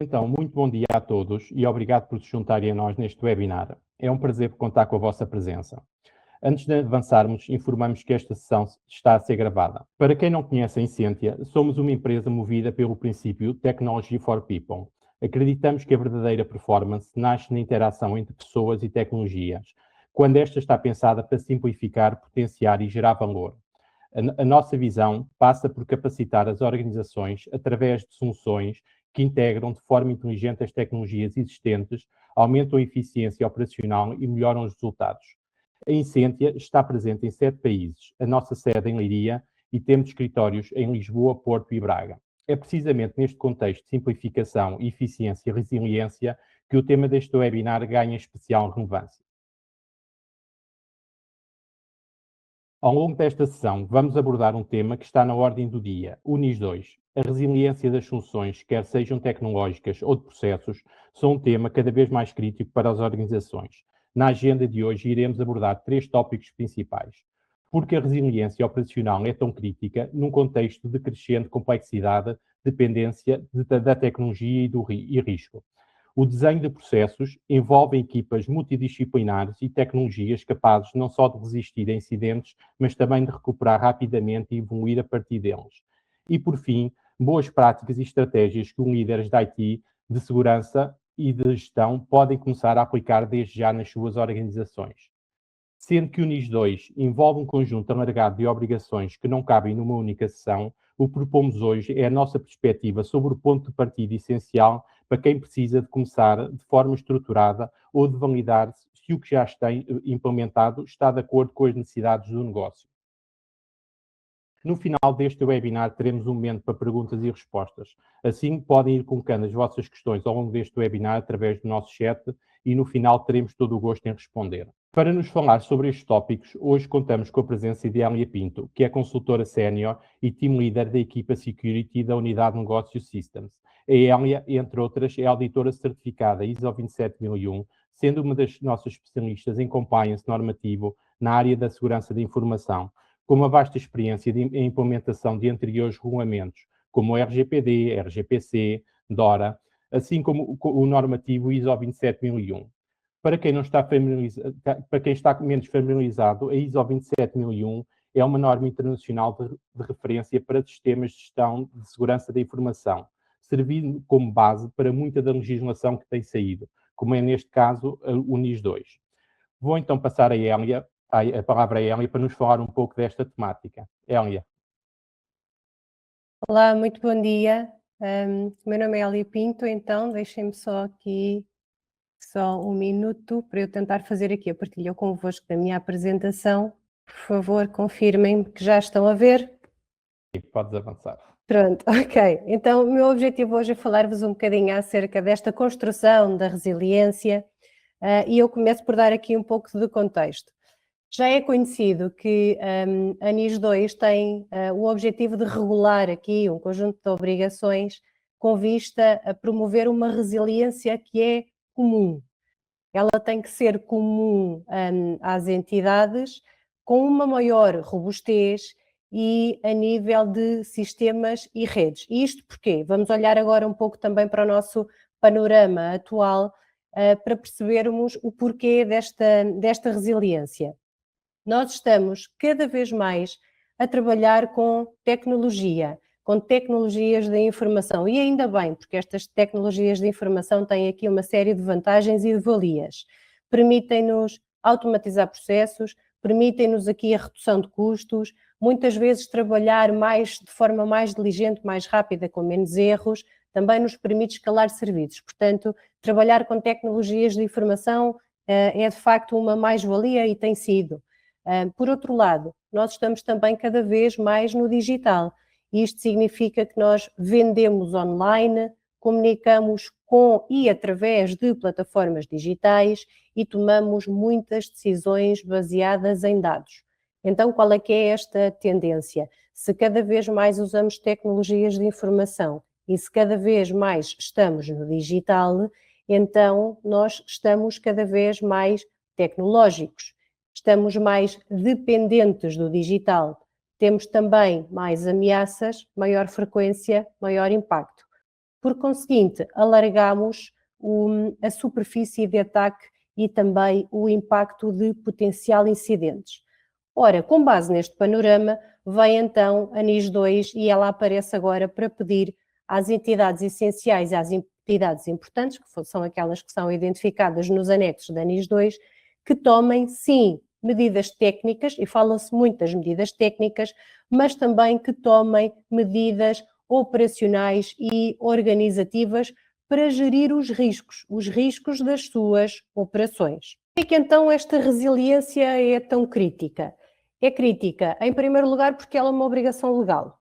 Então, muito bom dia a todos e obrigado por se juntarem a nós neste webinar. É um prazer contar com a vossa presença. Antes de avançarmos, informamos que esta sessão está a ser gravada. Para quem não conhece a Incentia, somos uma empresa movida pelo princípio Technology for People. Acreditamos que a verdadeira performance nasce na interação entre pessoas e tecnologias, quando esta está pensada para simplificar, potenciar e gerar valor. A nossa visão passa por capacitar as organizações através de soluções que integram de forma inteligente as tecnologias existentes, aumentam a eficiência operacional e melhoram os resultados. A Incentia está presente em 7 países, a nossa sede em Leiria e temos escritórios em Lisboa, Porto e Braga. É precisamente neste contexto de simplificação, eficiência e resiliência que o tema deste webinar ganha especial relevância. Ao longo desta sessão, vamos abordar um tema que está na ordem do dia, o NIS 2. A resiliência das soluções, quer sejam tecnológicas ou de processos, são um tema cada vez mais crítico para as organizações. Na agenda de hoje, iremos abordar 3 tópicos principais. Porque a resiliência operacional é tão crítica num contexto de crescente complexidade, dependência da tecnologia e risco. O desenho de processos envolve equipas multidisciplinares e tecnologias capazes não só de resistir a incidentes, mas também de recuperar rapidamente e evoluir a partir deles. E, por fim, boas práticas e estratégias que os líderes de IT, de segurança e de gestão podem começar a aplicar desde já nas suas organizações. Sendo que o NIS 2 envolve um conjunto alargado de obrigações que não cabem numa única sessão, o que propomos hoje é a nossa perspectiva sobre o ponto de partida essencial para quem precisa de começar de forma estruturada ou de validar se o que já está implementado está de acordo com as necessidades do negócio. No final deste webinar teremos um momento para perguntas e respostas. Assim, podem ir colocando as vossas questões ao longo deste webinar através do nosso chat e no final teremos todo o gosto em responder. Para nos falar sobre estes tópicos, hoje contamos com a presença de Hélia Pinto, que é consultora sénior e team leader da equipa Security da Unidade de Negócios Systems. A Hélia, entre outras, é auditora certificada ISO 27001, sendo uma das nossas especialistas em compliance normativo na área da segurança da informação, com uma vasta experiência em implementação de anteriores regulamentos, como o RGPD, RGPC, DORA, assim como o normativo ISO 27001. Para quem está menos familiarizado, a ISO 27001 é uma norma internacional de referência para sistemas de gestão de segurança da informação, servindo como base para muita da legislação que tem saído, como é neste caso o NIS 2. Vou então passar a palavra a Hélia para nos falar um pouco desta temática. Hélia. Olá, muito bom dia. Meu nome é Hélia Pinto, então deixem-me só aqui um minuto para eu tentar fazer aqui a partilha convosco da minha apresentação. Por favor, confirmem que já estão a ver. Podes avançar. Pronto, ok. Então, o meu objetivo hoje é falar-vos um bocadinho acerca desta construção da resiliência e eu começo por dar aqui um pouco de contexto. Já é conhecido que a NIS 2 tem o objetivo de regular aqui um conjunto de obrigações com vista a promover uma resiliência que é comum. Ela tem que ser comum às entidades com uma maior robustez e a nível de sistemas e redes. E isto porquê? Vamos olhar agora um pouco também para o nosso panorama atual para percebermos o porquê desta resiliência. Nós estamos cada vez mais a trabalhar com tecnologias da informação, e ainda bem, porque estas tecnologias de informação têm aqui uma série de vantagens e de valias. Permitem-nos automatizar processos, permitem-nos aqui a redução de custos, muitas vezes trabalhar de forma mais diligente, mais rápida, com menos erros, também nos permite escalar serviços. Portanto, trabalhar com tecnologias de informação é de facto uma mais-valia e tem sido. Por outro lado, nós estamos também cada vez mais no digital. Isto significa que nós vendemos online, comunicamos com e através de plataformas digitais e tomamos muitas decisões baseadas em dados. Então, qual é que é esta tendência? Se cada vez mais usamos tecnologias de informação e se cada vez mais estamos no digital, então nós estamos cada vez mais tecnológicos. Estamos mais dependentes do digital. Temos também mais ameaças, maior frequência, maior impacto. Por conseguinte, alargamos a superfície de ataque e também o impacto de potencial incidentes. Ora, com base neste panorama, vem então a NIS 2 e ela aparece agora para pedir às entidades essenciais e às entidades importantes, que são aquelas que são identificadas nos anexos da NIS 2, que tomem, sim, medidas técnicas, e fala-se muito das medidas técnicas, mas também que tomem medidas operacionais e organizativas para gerir os riscos das suas operações. Por que então esta resiliência é tão crítica? É crítica, em primeiro lugar, porque ela é uma obrigação legal.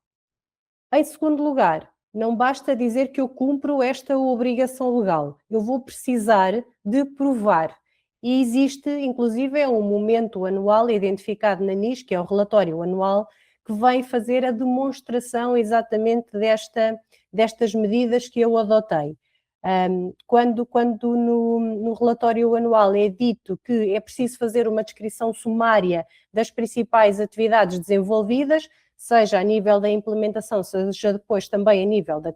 Em segundo lugar, não basta dizer que eu cumpro esta obrigação legal. Eu vou precisar de provar. E existe, inclusive, um momento anual identificado na NIS, que é o relatório anual, que vem fazer a demonstração exatamente destas medidas que eu adotei. Quando no relatório anual é dito que é preciso fazer uma descrição sumária das principais atividades desenvolvidas, seja a nível da implementação, seja depois também a nível da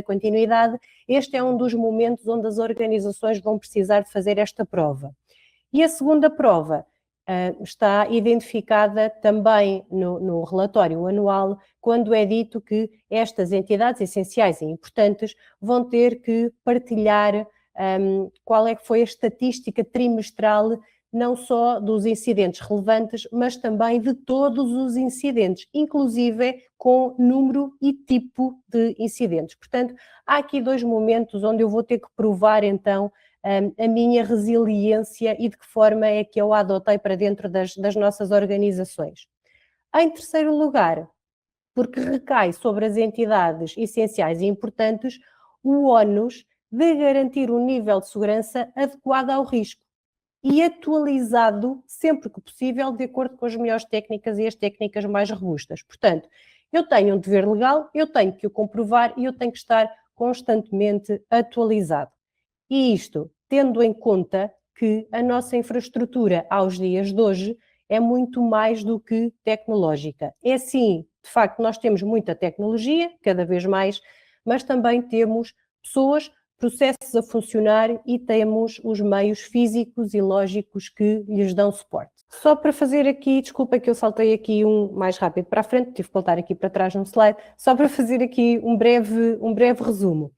continuidade, este é um dos momentos onde as organizações vão precisar de fazer esta prova. E a segunda prova está identificada também no relatório anual, quando é dito que estas entidades essenciais e importantes vão ter que partilhar qual é que foi a estatística trimestral, não só dos incidentes relevantes, mas também de todos os incidentes, inclusive com número e tipo de incidentes. Portanto, há aqui dois momentos onde eu vou ter que provar, então, a minha resiliência e de que forma é que eu a adotei para dentro das nossas organizações. Em terceiro lugar, porque recai sobre as entidades essenciais e importantes o ónus de garantir um nível de segurança adequado ao risco e atualizado sempre que possível de acordo com as melhores técnicas e as técnicas mais robustas. Portanto, eu tenho um dever legal, eu tenho que o comprovar e eu tenho que estar constantemente atualizado. E isto, tendo em conta que a nossa infraestrutura aos dias de hoje é muito mais do que tecnológica. É sim, de facto, nós temos muita tecnologia, cada vez mais, mas também temos pessoas, processos a funcionar e temos os meios físicos e lógicos que lhes dão suporte. Só para fazer aqui, desculpa que eu saltei aqui mais rápido para a frente, tive que voltar aqui para trás num slide, só para fazer aqui um breve resumo.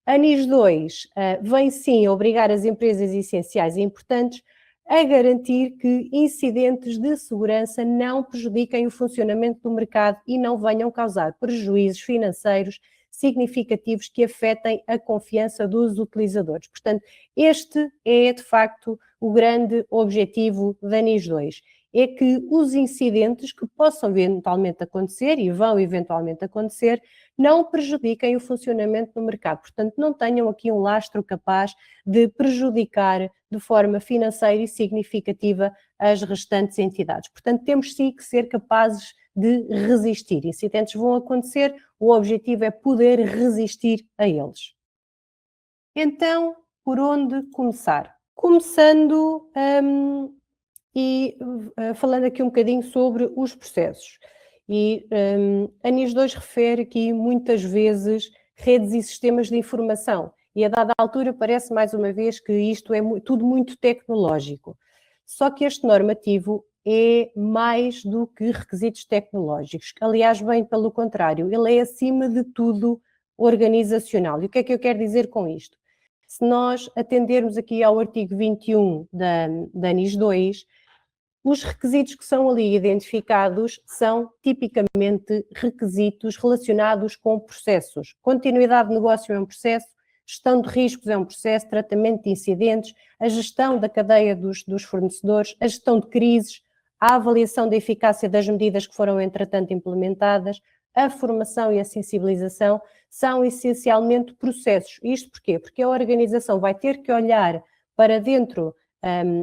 A NIS 2 vem sim obrigar as empresas essenciais e importantes a garantir que incidentes de segurança não prejudiquem o funcionamento do mercado e não venham causar prejuízos financeiros significativos que afetem a confiança dos utilizadores. Portanto, este é de facto o grande objetivo da NIS 2. É que os incidentes que possam eventualmente acontecer e vão eventualmente acontecer não prejudiquem o funcionamento do mercado. Portanto, não tenham aqui um lastro capaz de prejudicar de forma financeira e significativa as restantes entidades. Portanto, temos sim que ser capazes de resistir. Incidentes vão acontecer, o objetivo é poder resistir a eles. Então, por onde começar? Começando falando aqui um bocadinho sobre os processos. E a NIS 2 refere aqui muitas vezes redes e sistemas de informação. E a dada altura parece mais uma vez que isto é tudo muito tecnológico. Só que este normativo é mais do que requisitos tecnológicos. Aliás, bem pelo contrário, ele é acima de tudo organizacional. E o que é que eu quero dizer com isto? Se nós atendermos aqui ao artigo 21 da NIS 2, os requisitos que são ali identificados são tipicamente requisitos relacionados com processos. Continuidade de negócio é um processo, gestão de riscos é um processo, tratamento de incidentes, a gestão da cadeia dos fornecedores, a gestão de crises, a avaliação da eficácia das medidas que foram, entretanto, implementadas, a formação e a sensibilização são essencialmente processos. Isto porquê? Porque a organização vai ter que olhar para dentro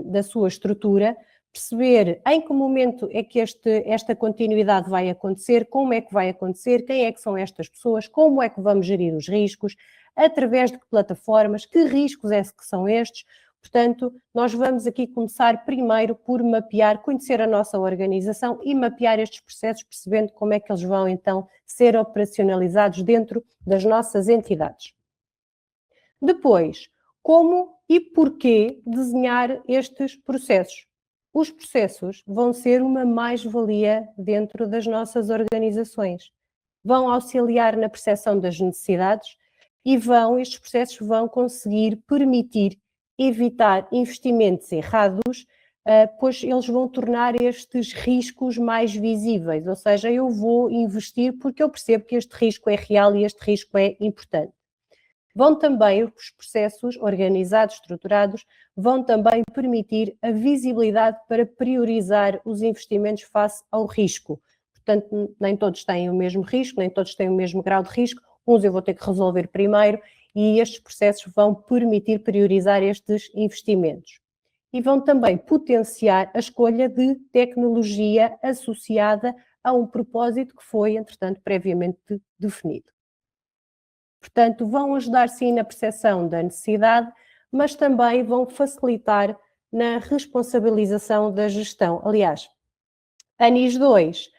da sua estrutura, perceber em que momento é que esta continuidade vai acontecer, como é que vai acontecer, quem é que são estas pessoas, como é que vamos gerir os riscos, através de que plataformas, que riscos é que são estes. Portanto, nós vamos aqui começar primeiro por mapear, conhecer a nossa organização e mapear estes processos, percebendo como é que eles vão então ser operacionalizados dentro das nossas entidades. Depois, como e porquê desenhar estes processos? Os processos vão ser uma mais-valia dentro das nossas organizações. Vão auxiliar na percepção das necessidades e estes processos vão conseguir permitir evitar investimentos errados, pois eles vão tornar estes riscos mais visíveis, ou seja, eu vou investir porque eu percebo que este risco é real e este risco é importante. Vão também, os processos organizados, estruturados, vão também permitir a visibilidade para priorizar os investimentos face ao risco. Portanto, nem todos têm o mesmo risco, nem todos têm o mesmo grau de risco, uns eu vou ter que resolver primeiro e estes processos vão permitir priorizar estes investimentos. E vão também potenciar a escolha de tecnologia associada a um propósito que foi, entretanto, previamente definido. Portanto, vão ajudar sim na percepção da necessidade, mas também vão facilitar na responsabilização da gestão. Aliás, a NIS 2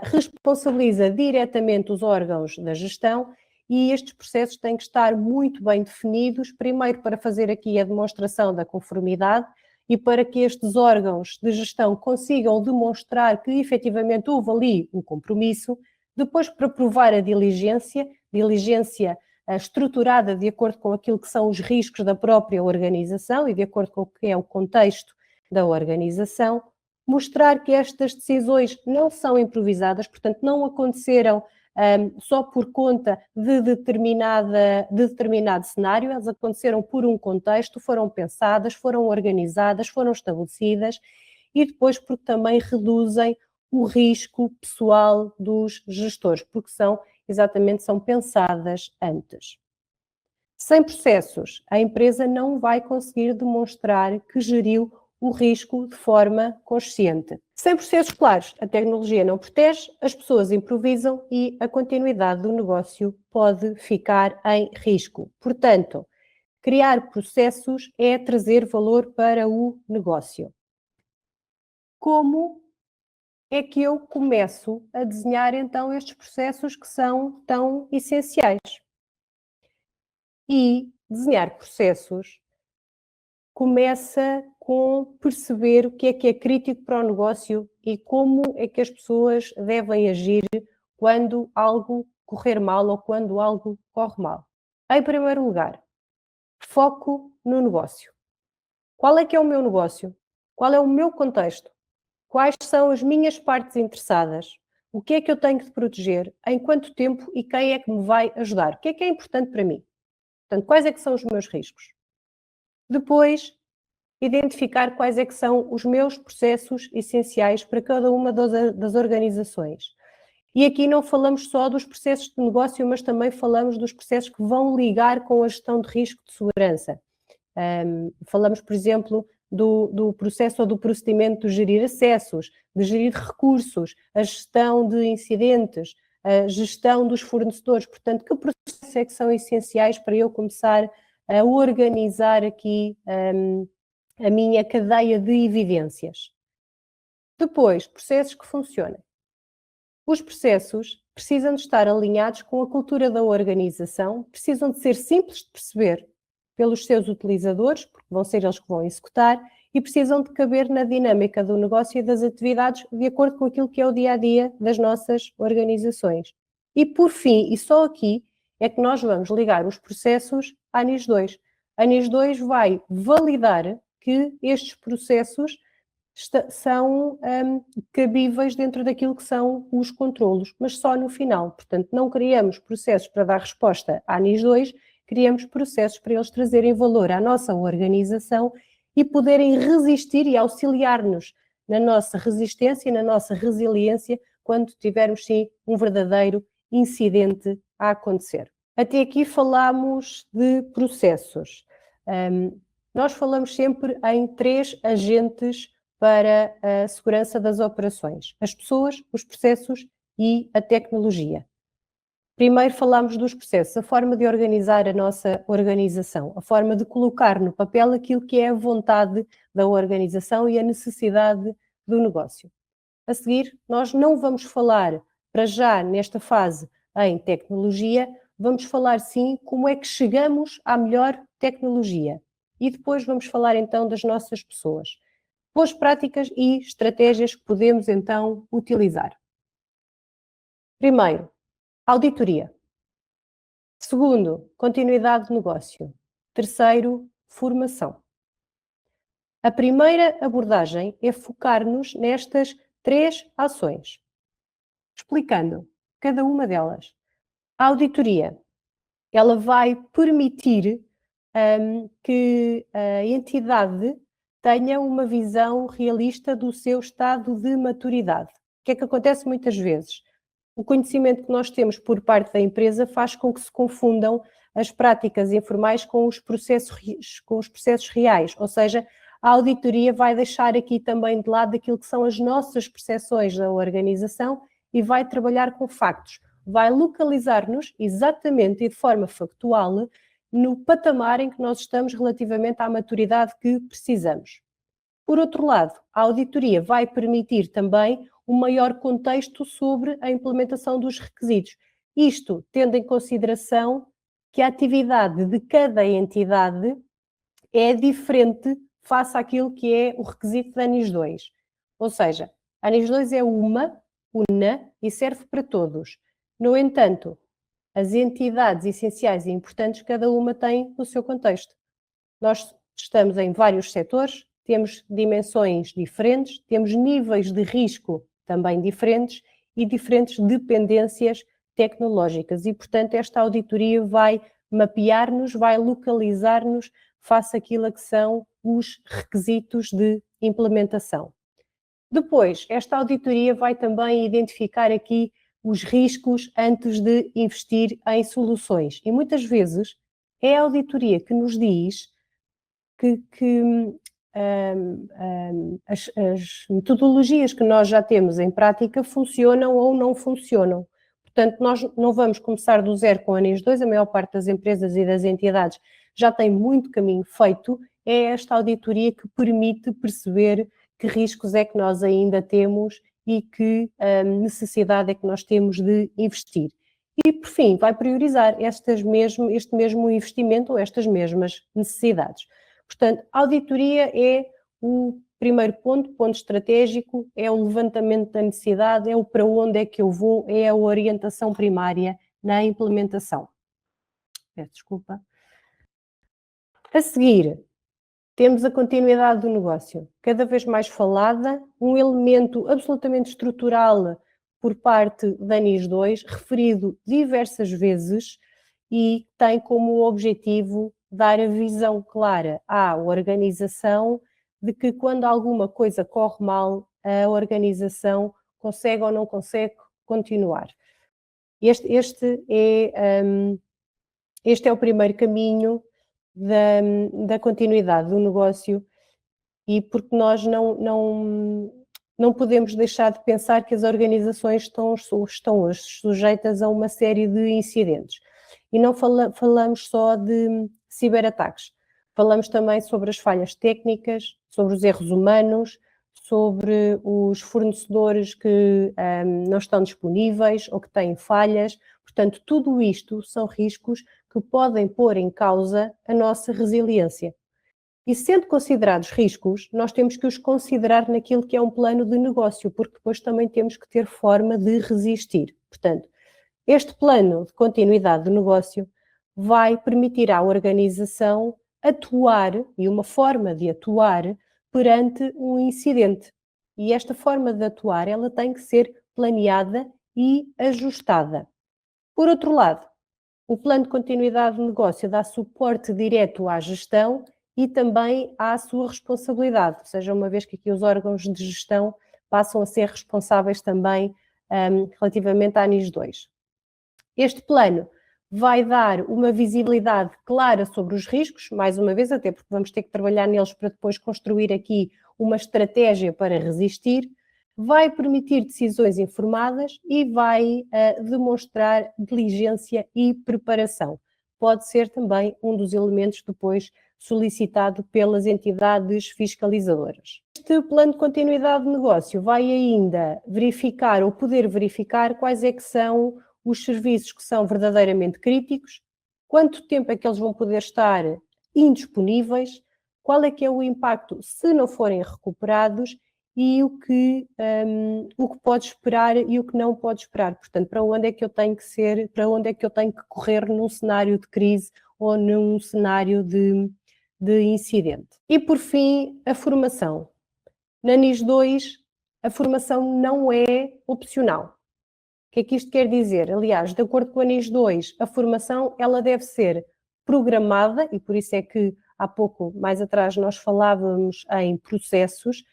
responsabiliza diretamente os órgãos da gestão e estes processos têm que estar muito bem definidos, primeiro para fazer aqui a demonstração da conformidade e para que estes órgãos de gestão consigam demonstrar que efetivamente houve ali um compromisso, depois para provar a diligência estruturada de acordo com aquilo que são os riscos da própria organização e de acordo com o que é o contexto da organização, mostrar que estas decisões não são improvisadas, portanto não aconteceram só por conta de determinado cenário, elas aconteceram por um contexto, foram pensadas, foram organizadas, foram estabelecidas e depois porque também reduzem o risco pessoal dos gestores, porque são pensadas antes. Sem processos, a empresa não vai conseguir demonstrar que geriu o risco de forma consciente. Sem processos claros, a tecnologia não protege, as pessoas improvisam e a continuidade do negócio pode ficar em risco. Portanto, criar processos é trazer valor para o negócio. Como é que eu começo a desenhar então estes processos que são tão essenciais? E desenhar processos começa com perceber o que é crítico para o negócio e como é que as pessoas devem agir quando algo correr mal ou quando algo corre mal. Em primeiro lugar, foco no negócio. Qual é que é o meu negócio? Qual é o meu contexto? Quais são as minhas partes interessadas? O que é que eu tenho de proteger? Em quanto tempo e quem é que me vai ajudar? O que é importante para mim? Portanto, quais é que são os meus riscos? Depois, identificar quais é que são os meus processos essenciais para cada uma das organizações. E aqui não falamos só dos processos de negócio, mas também falamos dos processos que vão ligar com a gestão de risco de segurança. Falamos, por exemplo, do processo ou do procedimento de gerir acessos, de gerir recursos, a gestão de incidentes, a gestão dos fornecedores. Portanto, que processos é que são essenciais para eu começar a organizar aqui a minha cadeia de evidências? Depois, processos que funcionem. Os processos precisam de estar alinhados com a cultura da organização, precisam de ser simples de perceber pelos seus utilizadores, porque vão ser eles que vão executar, e precisam de caber na dinâmica do negócio e das atividades de acordo com aquilo que é o dia-a-dia das nossas organizações. E por fim, e só aqui, é que nós vamos ligar os processos à NIS 2. A NIS 2 vai validar que estes processos são cabíveis dentro daquilo que são os controlos, mas só no final. Portanto, não criamos processos para dar resposta à NIS 2, criamos processos para eles trazerem valor à nossa organização e poderem resistir e auxiliar-nos na nossa resistência e na nossa resiliência quando tivermos, sim, um verdadeiro incidente a acontecer. Até aqui falámos de processos. Nós falamos sempre em 3 agentes para a segurança das operações: as pessoas, os processos e a tecnologia. Primeiro falamos dos processos, a forma de organizar a nossa organização, a forma de colocar no papel aquilo que é a vontade da organização e a necessidade do negócio. A seguir, nós não vamos falar, para já, nesta fase, em tecnologia, vamos falar sim como é que chegamos à melhor tecnologia. E depois vamos falar então das nossas pessoas. Boas práticas e estratégias que podemos então utilizar. Primeiro, auditoria. Segundo, continuidade de negócio. Terceiro, formação. A primeira abordagem é focar-nos nestas 3 ações. Explicando cada uma delas. A auditoria, ela vai permitir que a entidade tenha uma visão realista do seu estado de maturidade. O que é que acontece muitas vezes? O conhecimento que nós temos por parte da empresa faz com que se confundam as práticas informais com os processos reais, ou seja, a auditoria vai deixar aqui também de lado aquilo que são as nossas percepções da organização e vai trabalhar com factos, vai localizar-nos exatamente e de forma factual no patamar em que nós estamos relativamente à maturidade que precisamos. Por outro lado, a auditoria vai permitir também um maior contexto sobre a implementação dos requisitos. Isto tendo em consideração que a atividade de cada entidade é diferente face àquilo que é o requisito da NIS 2. Ou seja, a NIS 2 é una e serve para todos. No entanto, as entidades essenciais e importantes, cada uma tem o seu contexto. Nós estamos em vários setores, temos dimensões diferentes, temos níveis de risco também diferentes e diferentes dependências tecnológicas. E, portanto, esta auditoria vai mapear-nos, vai localizar-nos face àquilo que são os requisitos de implementação. Depois, esta auditoria vai também identificar aqui os riscos antes de investir em soluções. E muitas vezes é a auditoria que nos diz que as metodologias que nós já temos em prática funcionam ou não funcionam. Portanto, nós não vamos começar do zero com a NIS 2, a maior parte das empresas e das entidades já tem muito caminho feito, é esta auditoria que permite perceber que riscos é que nós ainda temos e que necessidade é que nós temos de investir. E, por fim, vai priorizar este mesmo investimento ou estas mesmas necessidades. Portanto, a auditoria é o primeiro ponto estratégico, é o levantamento da necessidade, é o para onde é que eu vou, é a orientação primária na implementação. Peço desculpa. A seguir, temos a continuidade do negócio, cada vez mais falada, um elemento absolutamente estrutural por parte da NIS 2, referido diversas vezes e tem como objetivo dar a visão clara à organização de que quando alguma coisa corre mal, a organização consegue ou não consegue continuar. Este é o primeiro caminho da continuidade do negócio e porque nós não podemos deixar de pensar que as organizações estão hoje sujeitas a uma série de incidentes. E não falamos só de ciberataques, falamos também sobre as falhas técnicas, sobre os erros humanos, sobre os fornecedores que não estão disponíveis ou que têm falhas. Portanto, tudo isto são riscos que podem pôr em causa a nossa resiliência. E sendo considerados riscos, nós temos que os considerar naquilo que é um plano de negócio, porque depois também temos que ter forma de resistir. Portanto, este plano de continuidade do negócio vai permitir à organização atuar, e uma forma de atuar, perante um incidente. E esta forma de atuar, ela tem que ser planeada e ajustada. Por outro lado, o plano de continuidade de negócio dá suporte direto à gestão e também à sua responsabilidade, ou seja, uma vez que aqui os órgãos de gestão passam a ser responsáveis também relativamente à NIS 2. Este plano vai dar uma visibilidade clara sobre os riscos, mais uma vez, até porque vamos ter que trabalhar neles para depois construir aqui uma estratégia para resistir. vai permitir decisões informadas e vai demonstrar diligência e preparação. Pode ser também um dos elementos depois solicitado pelas entidades fiscalizadoras. Este plano de continuidade de negócio vai ainda verificar ou poder verificar quais é que são os serviços que são verdadeiramente críticos, quanto tempo é que eles vão poder estar indisponíveis, qual é que é o impacto se não forem recuperados e o que pode esperar e o que não pode esperar. Portanto, para onde é que eu tenho que ser, para onde é que eu tenho que correr num cenário de crise ou num cenário de incidente. E, por fim, a formação. Na NIS 2, a formação não é opcional. O que é que isto quer dizer? Aliás, de acordo com a NIS 2, a formação ela deve ser programada, e por isso é que há pouco, mais atrás, nós falávamos em processos.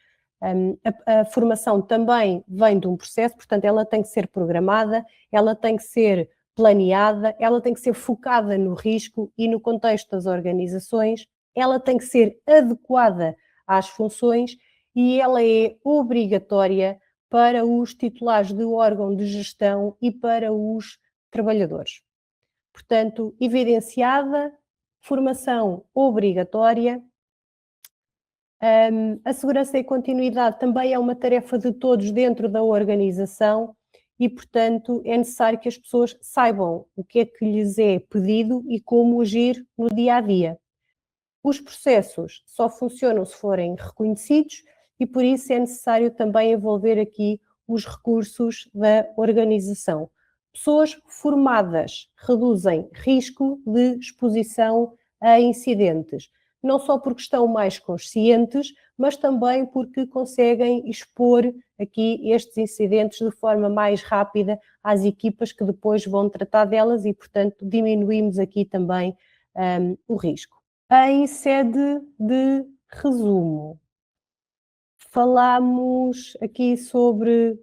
A formação também vem de um processo, portanto, ela tem que ser programada, ela tem que ser planeada, ela tem que ser focada no risco e no contexto das organizações, ela tem que ser adequada às funções e ela é obrigatória para os titulares do órgão de gestão e para os trabalhadores. Portanto, evidenciada, formação obrigatória. A segurança e continuidade também é uma tarefa de todos dentro da organização e, portanto, é necessário que as pessoas saibam o que é que lhes é pedido e como agir no dia a dia. Os processos só funcionam se forem reconhecidos e, por isso, é necessário também envolver aqui os recursos da organização. Pessoas formadas reduzem risco de exposição a incidentes, não só porque estão mais conscientes, mas também porque conseguem expor aqui estes incidentes de forma mais rápida às equipas que depois vão tratar delas e, portanto, diminuímos aqui também o risco. Em sede de resumo, falámos aqui sobre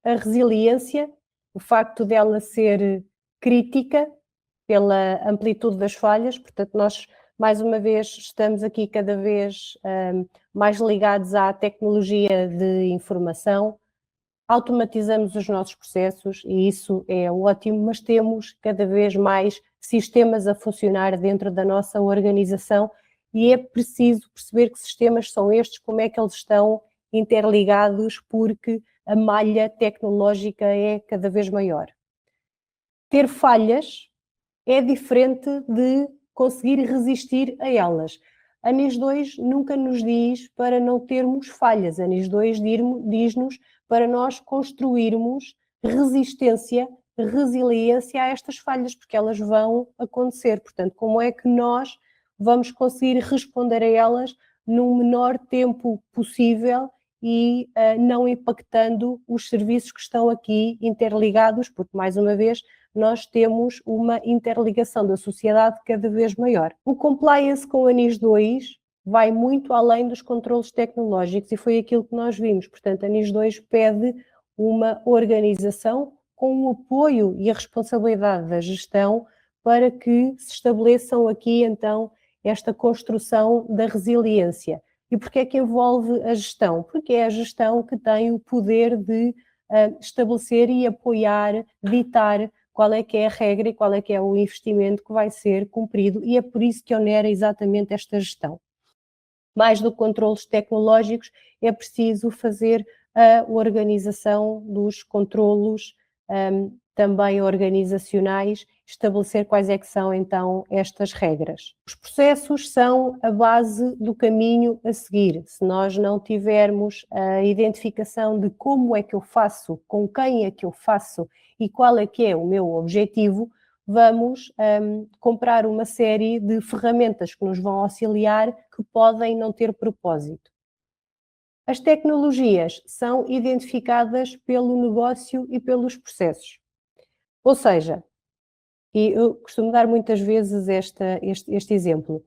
a resiliência, o facto dela ser crítica pela amplitude das falhas, portanto nós mais uma vez estamos aqui cada vez mais ligados à tecnologia de informação, automatizamos os nossos processos e isso é ótimo, mas temos cada vez mais sistemas a funcionar dentro da nossa organização e é preciso perceber que sistemas são estes, como é que eles estão interligados, porque a malha tecnológica é cada vez maior. Ter falhas é diferente de conseguir resistir a elas. A NIS 2 nunca nos diz para não termos falhas, a NIS 2 diz-nos para nós construirmos resistência, resiliência a estas falhas, porque elas vão acontecer. Portanto, como é que nós vamos conseguir responder a elas no menor tempo possível e não impactando os serviços que estão aqui interligados, porque, mais uma vez, nós temos uma interligação da sociedade cada vez maior. O compliance com a NIS 2 vai muito além dos controlos tecnológicos e foi aquilo que nós vimos. Portanto, a NIS 2 pede uma organização com o apoio e a responsabilidade da gestão para que se estabeleçam aqui, então, esta construção da resiliência. E porquê é que envolve a gestão? Porque é a gestão que tem o poder de estabelecer e apoiar, ditar qual é que é a regra e qual é que é o investimento que vai ser cumprido e é por isso que onera exatamente esta gestão. Mais do que controlos tecnológicos, é preciso fazer a organização dos controlos também organizacionais, estabelecer quais é que são então estas regras. Os processos são a base do caminho a seguir. Se nós não tivermos a identificação de como é que eu faço, com quem é que eu faço e qual é que é o meu objetivo, vamos comprar uma série de ferramentas que nos vão auxiliar que podem não ter propósito. As tecnologias são identificadas pelo negócio e pelos processos. Ou seja, e eu costumo dar muitas vezes este exemplo.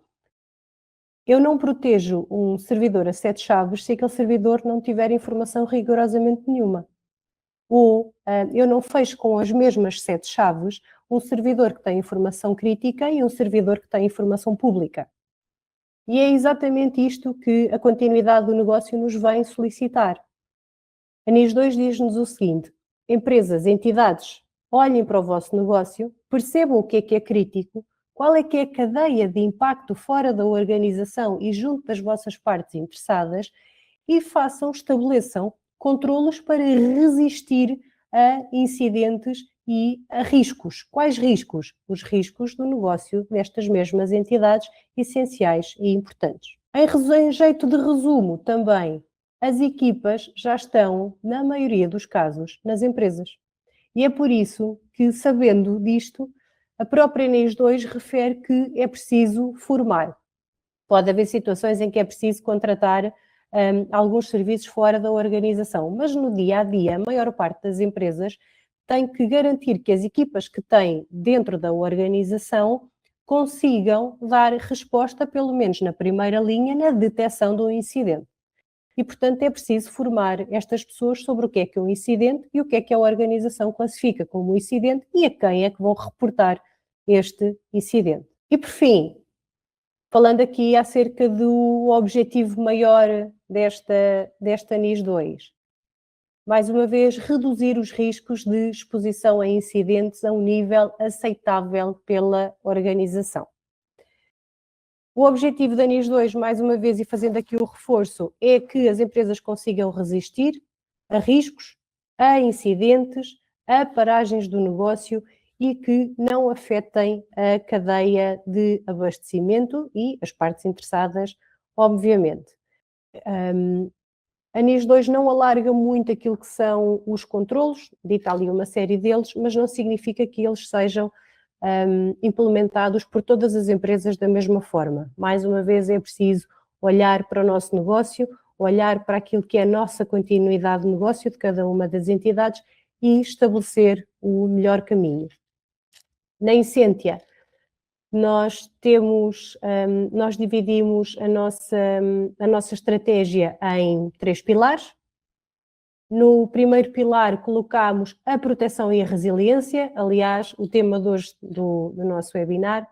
Eu não protejo um servidor a 7 chaves se aquele servidor não tiver informação rigorosamente nenhuma. Ou eu não fecho com as mesmas 7 chaves um servidor que tem informação crítica e um servidor que tem informação pública. E é exatamente isto que a continuidade do negócio nos vem solicitar. A NIS 2 diz-nos o seguinte: empresas, entidades, olhem para o vosso negócio, percebam o que é crítico, qual é que é a cadeia de impacto fora da organização e junto das vossas partes interessadas e estabeleçam controlos para resistir a incidentes e a riscos. Quais riscos? Os riscos do negócio destas mesmas entidades essenciais e importantes. Em jeito de resumo, também, as equipas já estão, na maioria dos casos, nas empresas. E é por isso que, sabendo disto, a própria NIS 2 refere que é preciso formar. Pode haver situações em que é preciso contratar alguns serviços fora da organização, mas no dia a dia, a maior parte das empresas tem que garantir que as equipas que têm dentro da organização consigam dar resposta, pelo menos na primeira linha, na detecção do incidente. E, portanto, é preciso formar estas pessoas sobre o que é um incidente e o que é a organização classifica como um incidente e a quem é que vão reportar este incidente. E, por fim, falando aqui acerca do objetivo maior desta NIS 2. Mais uma vez, reduzir os riscos de exposição a incidentes a um nível aceitável pela organização. O objetivo da NIS 2, mais uma vez, e fazendo aqui o reforço, é que as empresas consigam resistir a riscos, a incidentes, a paragens do negócio e que não afetem a cadeia de abastecimento e as partes interessadas, obviamente. A NIS 2 não alarga muito aquilo que são os controlos, dita ali uma série deles, mas não significa que eles sejam implementados por todas as empresas da mesma forma. Mais uma vez é preciso olhar para o nosso negócio, olhar para aquilo que é a nossa continuidade de negócio de cada uma das entidades e estabelecer o melhor caminho. Na Incentia, nós dividimos a nossa estratégia em 3 pilares. No primeiro pilar colocamos a proteção e a resiliência, aliás, o tema de hoje do nosso webinar.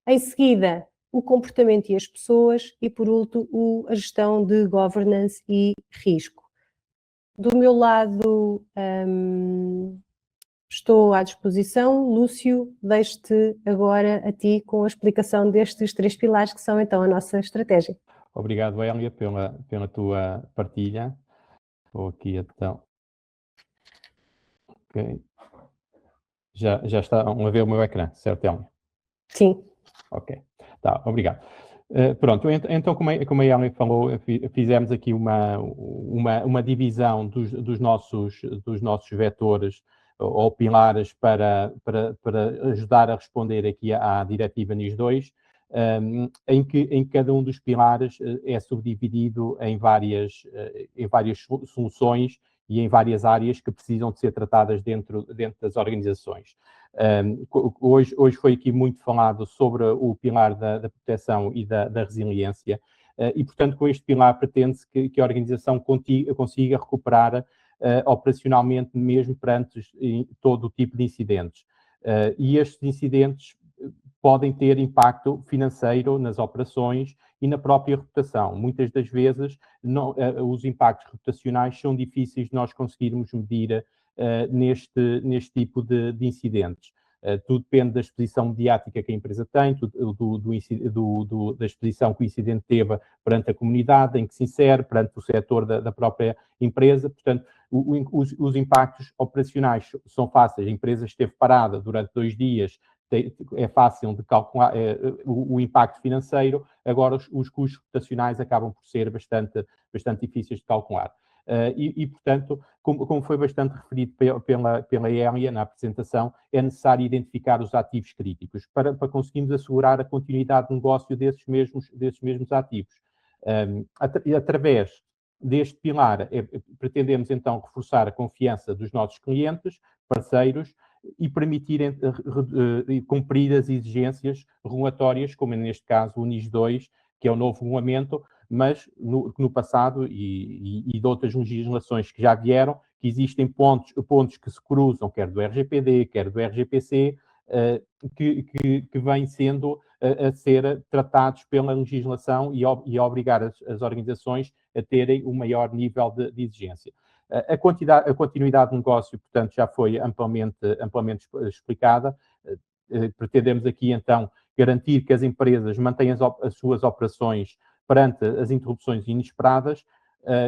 Em seguida, o comportamento e as pessoas e, por último, a gestão de governance e risco. Do meu lado, estou à disposição. Lúcio, deixo-te agora a ti com a explicação destes 3 pilares que são então a nossa estratégia. Obrigado, Hélia, pela tua partilha. Vou aqui então. Ok. Já estão a ver o meu ecrã, certo, Hélia? Sim. Ok, tá, obrigado. Pronto, então como a Hélia falou, fizemos aqui uma divisão dos nossos vetores ou pilares para ajudar a responder aqui à diretiva NIS 2, em que cada um dos pilares é subdividido em várias soluções e em várias áreas que precisam de ser tratadas dentro das organizações. Hoje foi aqui muito falado sobre o pilar da proteção e da resiliência e, portanto, com este pilar pretende-se que a organização consiga recuperar operacionalmente mesmo perante todo o tipo de incidentes. E estes incidentes podem ter impacto financeiro nas operações e na própria reputação. Muitas das vezes, os impactos reputacionais são difíceis de nós conseguirmos medir neste tipo de incidentes. Tudo depende da exposição mediática que a empresa tem, da exposição que o incidente teve perante a comunidade em que se insere, perante o setor da própria empresa. Portanto, os impactos operacionais são fáceis. A empresa esteve parada durante 2 dias, é fácil de calcular o impacto financeiro, agora os custos reputacionais acabam por ser bastante difíceis de calcular. Portanto, como foi bastante referido pela Hélia na apresentação, é necessário identificar os ativos críticos para conseguirmos assegurar a continuidade de negócio desses mesmos ativos. Através deste pilar, pretendemos então reforçar a confiança dos nossos clientes, parceiros, e permitirem cumprir as exigências regulatórias, como neste caso o NIS 2, que é o novo regulamento, mas no passado e de outras legislações que já vieram, que existem pontos que se cruzam, quer do RGPD, quer do RGPC, que vêm sendo a ser tratados pela legislação e a obrigar as organizações a terem um maior nível de exigência. A continuidade de negócio, portanto, já foi amplamente explicada. Pretendemos aqui, então, garantir que as empresas mantenham as suas operações perante as interrupções inesperadas.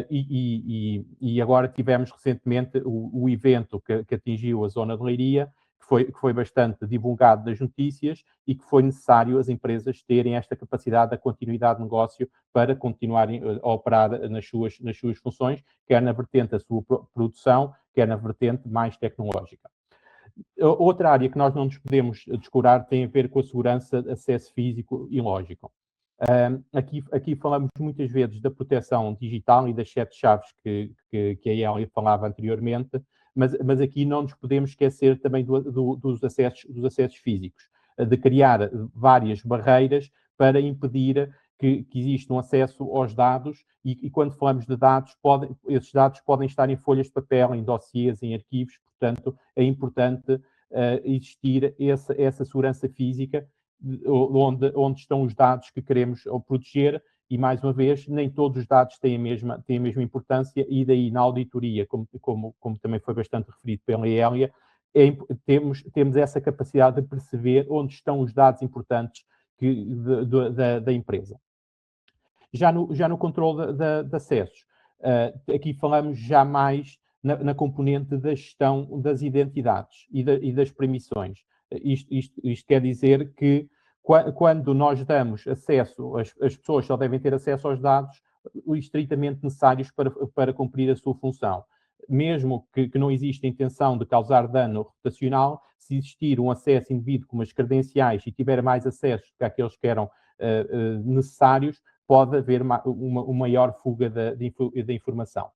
E agora tivemos recentemente o evento que atingiu a zona de Leiria, que foi bastante divulgado nas notícias e que foi necessário as empresas terem esta capacidade da continuidade de negócio para continuarem a operar nas suas funções, quer na vertente da sua produção, quer na vertente mais tecnológica. Outra área que nós não nos podemos descurar tem a ver com a segurança de acesso físico e lógico. Aqui falamos muitas vezes da proteção digital e das 7 chaves que a Elia falava anteriormente, mas aqui não nos podemos esquecer também dos acessos físicos, de criar várias barreiras para impedir que exista um acesso aos dados e quando falamos de dados, esses dados podem estar em folhas de papel, em dossiês, em arquivos, portanto, é importante existir essa segurança física onde estão os dados que queremos proteger e, mais uma vez, nem todos os dados têm a mesma importância e daí na auditoria, como também foi bastante referido pela Elia, temos essa capacidade de perceber onde estão os dados importantes da empresa. Já no controle de acessos, aqui falamos já mais na componente da gestão das identidades e das permissões. Isto quer dizer que quando nós damos acesso, as pessoas só devem ter acesso aos dados estritamente necessários para cumprir a sua função. Mesmo que não exista intenção de causar dano reputacional, se existir um acesso indevido com as credenciais e tiver mais acessos que aqueles que eram necessários, pode haver uma maior fuga de informação.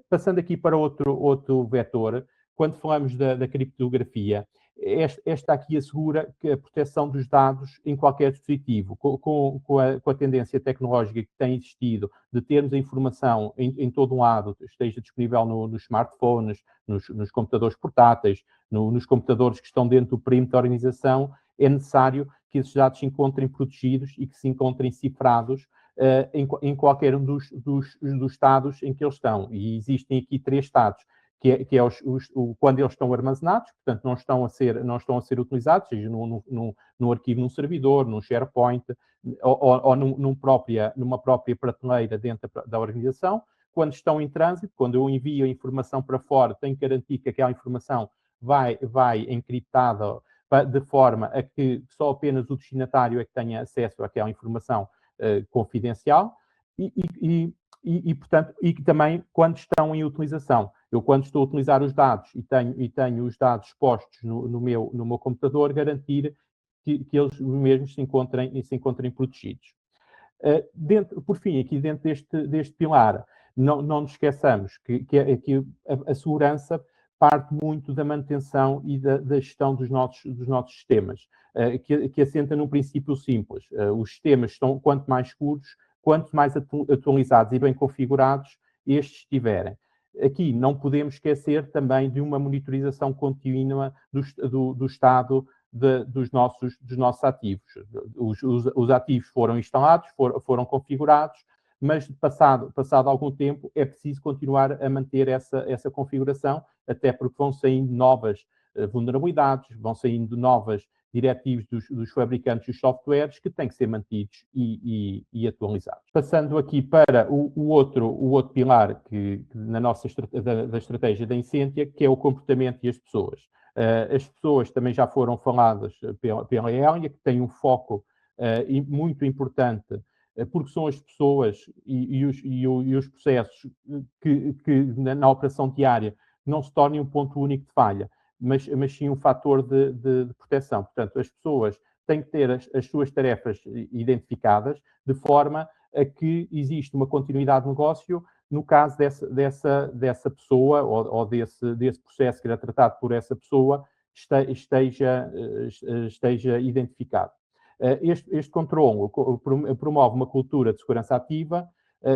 Passando aqui para outro vetor, quando falamos da criptografia, esta aqui assegura que a proteção dos dados em qualquer dispositivo, com a tendência tecnológica que tem existido de termos a informação em todo um lado, esteja disponível nos smartphones, nos computadores portáteis, nos computadores que estão dentro do perímetro da organização, é necessário que esses dados se encontrem protegidos e que se encontrem cifrados em qualquer um dos estados em que eles estão. E existem aqui 3 estados, que é quando eles estão armazenados, portanto não estão a ser utilizados, seja num arquivo num servidor, num SharePoint, ou numa própria prateleira dentro da organização. Quando estão em trânsito, quando eu envio a informação para fora, tenho que garantir que aquela informação vai encriptada de forma a que só apenas o destinatário é que tenha acesso àquela informação confidencial e, portanto, e que também quando estão em utilização. Eu, quando estou a utilizar os dados e tenho os dados expostos no meu computador, garantir que eles mesmos se encontrem protegidos. Por fim, aqui dentro deste pilar, não nos esqueçamos que a segurança parte muito da manutenção e da gestão dos nossos sistemas, que assenta num princípio simples. Os sistemas estão, quanto mais seguros, quanto mais atualizados e bem configurados estes estiverem. Aqui não podemos esquecer também de uma monitorização contínua do estado dos nossos ativos. Os ativos foram instalados, foram configurados, mas passado algum tempo é preciso continuar a manter essa configuração, até porque vão saindo novas vulnerabilidades, vão saindo novas diretivos dos fabricantes dos softwares que têm que ser mantidos e atualizados. Passando aqui para o outro pilar na nossa da estratégia da Incentia, que é o comportamento e as pessoas. As pessoas também já foram faladas pela Elia, que tem um foco muito importante, porque são as pessoas e os processos que na operação diária não se tornem um ponto único de falha, mas sim um fator de proteção. Portanto, as pessoas têm que ter as suas tarefas identificadas de forma a que existe uma continuidade de negócio no caso dessa pessoa ou desse processo que era tratado por essa pessoa esteja identificado. Este controle promove uma cultura de segurança ativa,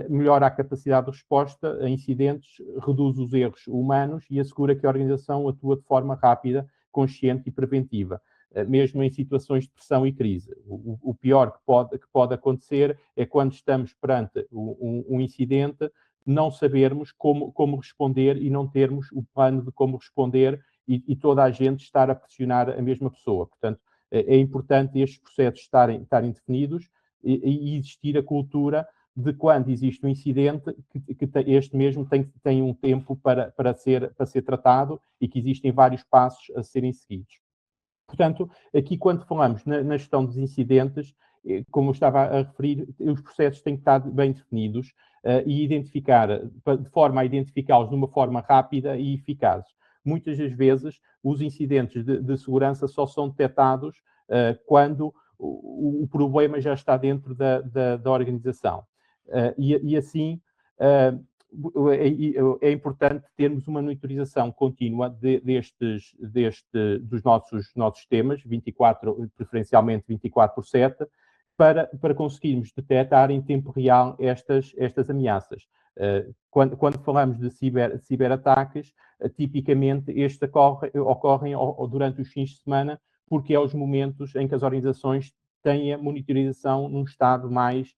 melhora a capacidade de resposta a incidentes, reduz os erros humanos e assegura que a organização atua de forma rápida, consciente e preventiva, mesmo em situações de pressão e crise. O pior que pode acontecer é quando estamos perante um incidente não sabermos como responder e não termos o plano de como responder e toda a gente estar a pressionar a mesma pessoa. Portanto, é importante estes processos estarem definidos e existir a cultura de quando existe um incidente, que este mesmo tem um tempo para ser tratado e que existem vários passos a serem seguidos. Portanto, aqui quando falamos na gestão dos incidentes, como eu estava a referir, os processos têm que estar bem definidos e identificar, de forma a identificá-los de uma forma rápida e eficaz. Muitas das vezes, os incidentes de segurança só são detectados quando o problema já está dentro da organização. E assim, é importante termos uma monitorização contínua dos nossos temas, preferencialmente 24/7, para conseguirmos detectar em tempo real estas ameaças. Quando falamos de ciberataques, tipicamente estes ocorrem durante os fins de semana, porque é os momentos em que as organizações têm a monitorização num estado mais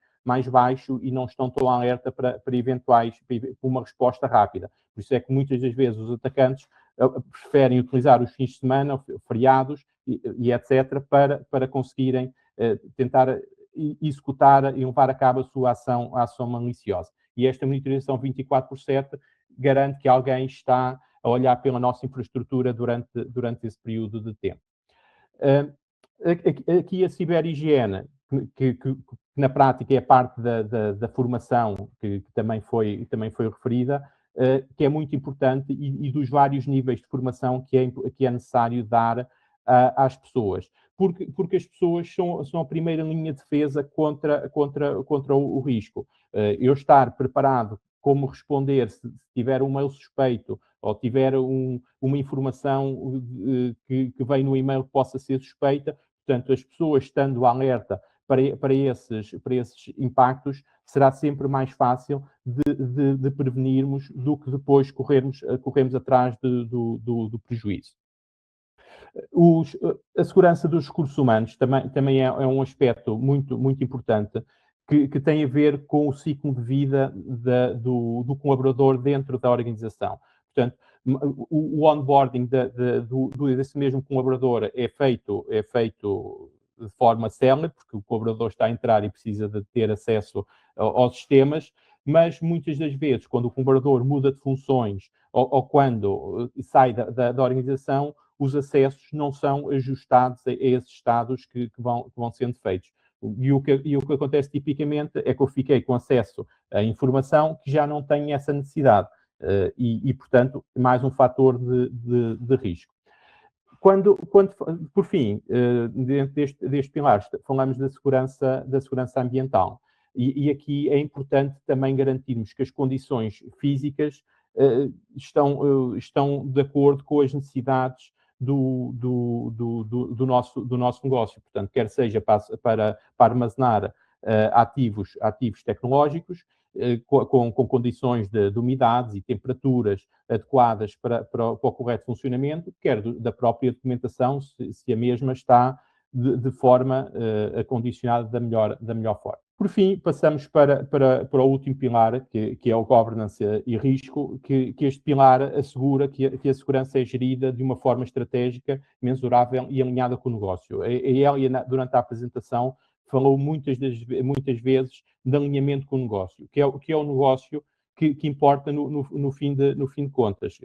baixo e não estão tão alerta para uma resposta rápida. Por isso é que muitas das vezes os atacantes preferem utilizar os fins de semana, feriados e etc., para conseguirem tentar executar e levar a cabo a sua ação maliciosa. E esta monitorização 24/7 garante que alguém está a olhar pela nossa infraestrutura durante esse período de tempo. Aqui a ciberhigiene, que na prática é parte da formação que também foi referida, que é muito importante e dos vários níveis de formação que é necessário dar às pessoas. Porque as pessoas são a primeira linha de defesa contra o risco. Eu estar preparado como responder se tiver um mail suspeito ou tiver uma informação que vem no e-mail que possa ser suspeita. Portanto, as pessoas estando alerta para esses impactos, será sempre mais fácil de prevenirmos do que depois corrermos atrás do prejuízo. A segurança dos recursos humanos também é um aspecto muito, muito importante que tem a ver com o ciclo de vida do colaborador dentro da organização. Portanto, o onboarding desse mesmo colaborador é feito de forma célere, porque o colaborador está a entrar e precisa de ter acesso aos sistemas, mas muitas das vezes, quando o colaborador muda de funções ou quando sai da organização, os acessos não são ajustados a esses estados que vão sendo feitos. E o que acontece tipicamente é que eu fiquei com acesso a informação que já não tem essa necessidade. Portanto, mais um fator de risco. Por fim, dentro deste pilar, falamos da segurança ambiental. E aqui é importante também garantirmos que as condições físicas estão de acordo com as necessidades do nosso negócio. Portanto, quer seja para armazenar ativos tecnológicos, com condições de umidades e temperaturas adequadas para o correto funcionamento, quer da própria documentação, se a mesma está de forma acondicionada da melhor forma. Por fim, passamos para o último pilar, que é o governance e risco, que este pilar assegura que a segurança é gerida de uma forma estratégica, mensurável e alinhada com o negócio. A Hélia, durante a apresentação, falou muitas vezes de alinhamento com o negócio, que é o negócio que importa no fim de contas.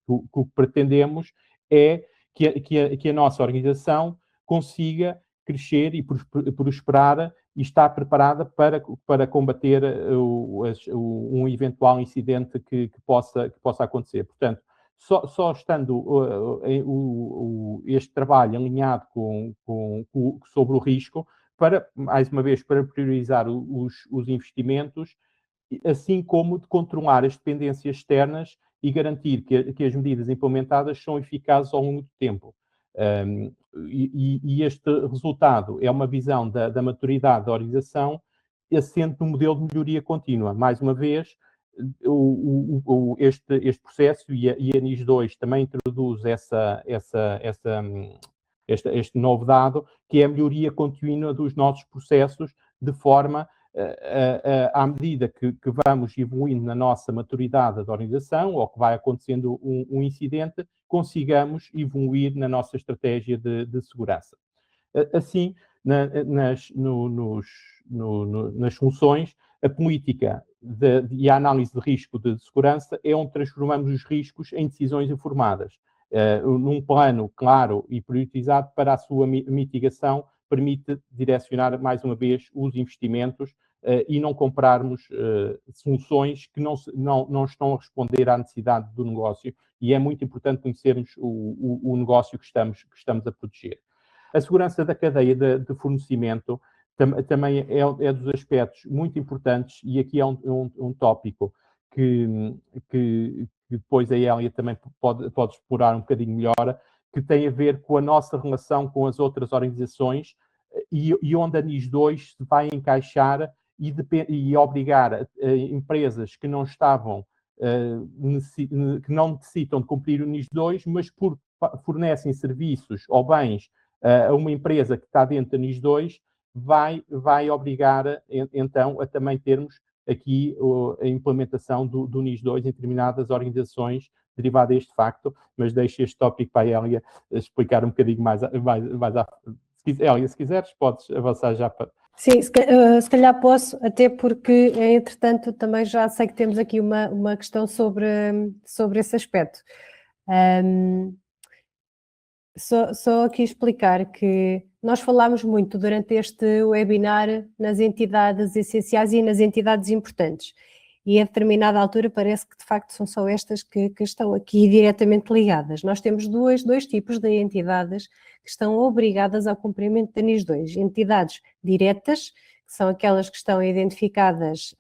O que pretendemos é que a nossa organização consiga crescer e prosperar e estar preparada para combater um eventual incidente que possa acontecer. Portanto, só estando este trabalho alinhado sobre o risco, mais uma vez, para priorizar os investimentos, assim como de controlar as dependências externas e garantir que as medidas implementadas são eficazes ao longo do tempo. E este resultado é uma visão da maturidade da organização assente no modelo de melhoria contínua. Mais uma vez, este processo e a NIS 2 também introduz este novo dado, que é a melhoria contínua dos nossos processos, de forma à medida que vamos evoluindo na nossa maturidade da organização, ou que vai acontecendo um incidente, consigamos evoluir na nossa estratégia de segurança. Assim, nas soluções, a política e a análise de risco de segurança é onde transformamos os riscos em decisões informadas, num plano claro e priorizado para a sua mitigação, permite direcionar, mais uma vez, os investimentos e não comprarmos soluções que não estão a responder à necessidade do negócio, e é muito importante conhecermos o negócio que estamos a proteger. A segurança da cadeia de fornecimento também é dos aspectos muito importantes, e aqui é um tópico que depois a Hélia também pode explorar um bocadinho melhor, que tem a ver com a nossa relação com as outras organizações e onde a NIS2 se vai encaixar e obrigar empresas que não estavam, que não necessitam de cumprir o NIS2, mas fornecem serviços ou bens a uma empresa que está dentro da NIS2, vai obrigar, então, a também termos aqui a implementação do NIS2 em determinadas organizações derivada deste facto, mas deixo este tópico para a Hélia explicar um bocadinho mais à frente. Hélia, se quiseres, podes avançar já para... Sim, se calhar posso, até porque, entretanto, também já sei que temos aqui uma questão sobre esse aspecto. Só aqui explicar que nós falámos muito durante este webinar nas entidades essenciais e nas entidades importantes, e a determinada altura parece que de facto são só estas que estão aqui diretamente ligadas. Nós temos dois tipos de entidades que estão obrigadas ao cumprimento da NIS2. Entidades diretas, que são aquelas que estão identificadas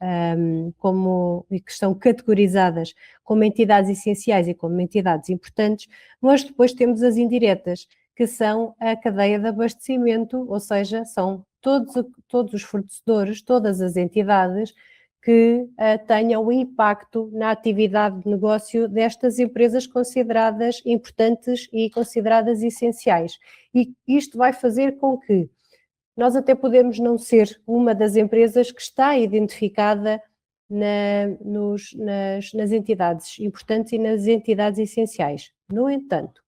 e que estão categorizadas como entidades essenciais e como entidades importantes, mas depois temos as indiretas, que são a cadeia de abastecimento, ou seja, são todos os fornecedores, todas as entidades que tenham impacto na atividade de negócio destas empresas consideradas importantes e consideradas essenciais. E isto vai fazer com que nós até podemos não ser uma das empresas que está identificada nas entidades importantes e nas entidades essenciais. No entanto,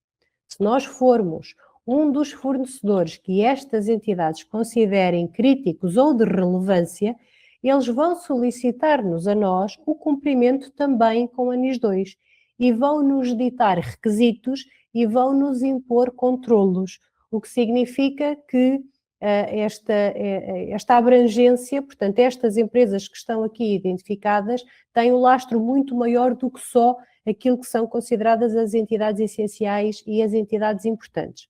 se nós formos um dos fornecedores que estas entidades considerem críticos ou de relevância, eles vão solicitar-nos a nós o cumprimento também com a NIS2 e vão nos ditar requisitos e vão nos impor controlos, o que significa que esta abrangência, portanto, estas empresas que estão aqui identificadas têm um lastro muito maior do que só aquilo que são consideradas as entidades essenciais e as entidades importantes.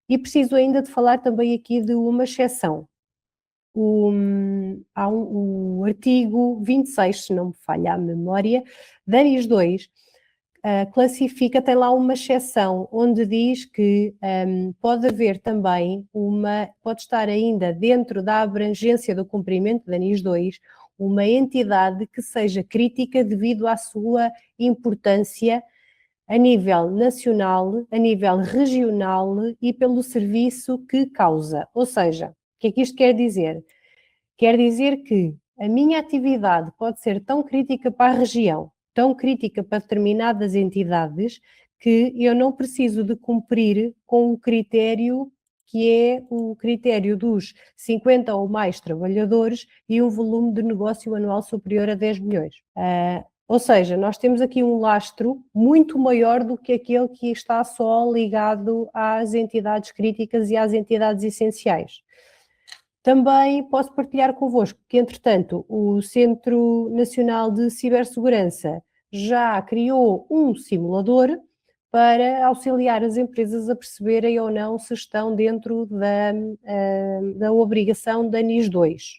E preciso ainda de falar também aqui de uma exceção. Há o artigo 26, se não me falha a memória, da NIS2, tem lá uma exceção onde diz que pode haver também pode estar ainda dentro da abrangência do cumprimento da NIS2 uma entidade que seja crítica devido à sua importância a nível nacional, a nível regional e pelo serviço que causa. Ou seja, o que é que isto quer dizer? Quer dizer que a minha atividade pode ser tão crítica para a região, tão crítica para determinadas entidades, que eu não preciso de cumprir com o critério que é o critério dos 50 ou mais trabalhadores e um volume de negócio anual superior a 10 milhões. Ou seja, nós temos aqui um lastro muito maior do que aquele que está só ligado às entidades críticas e às entidades essenciais. Também posso partilhar convosco que, entretanto, o Centro Nacional de Cibersegurança já criou um simulador para auxiliar as empresas a perceberem ou não se estão dentro da obrigação da NIS2.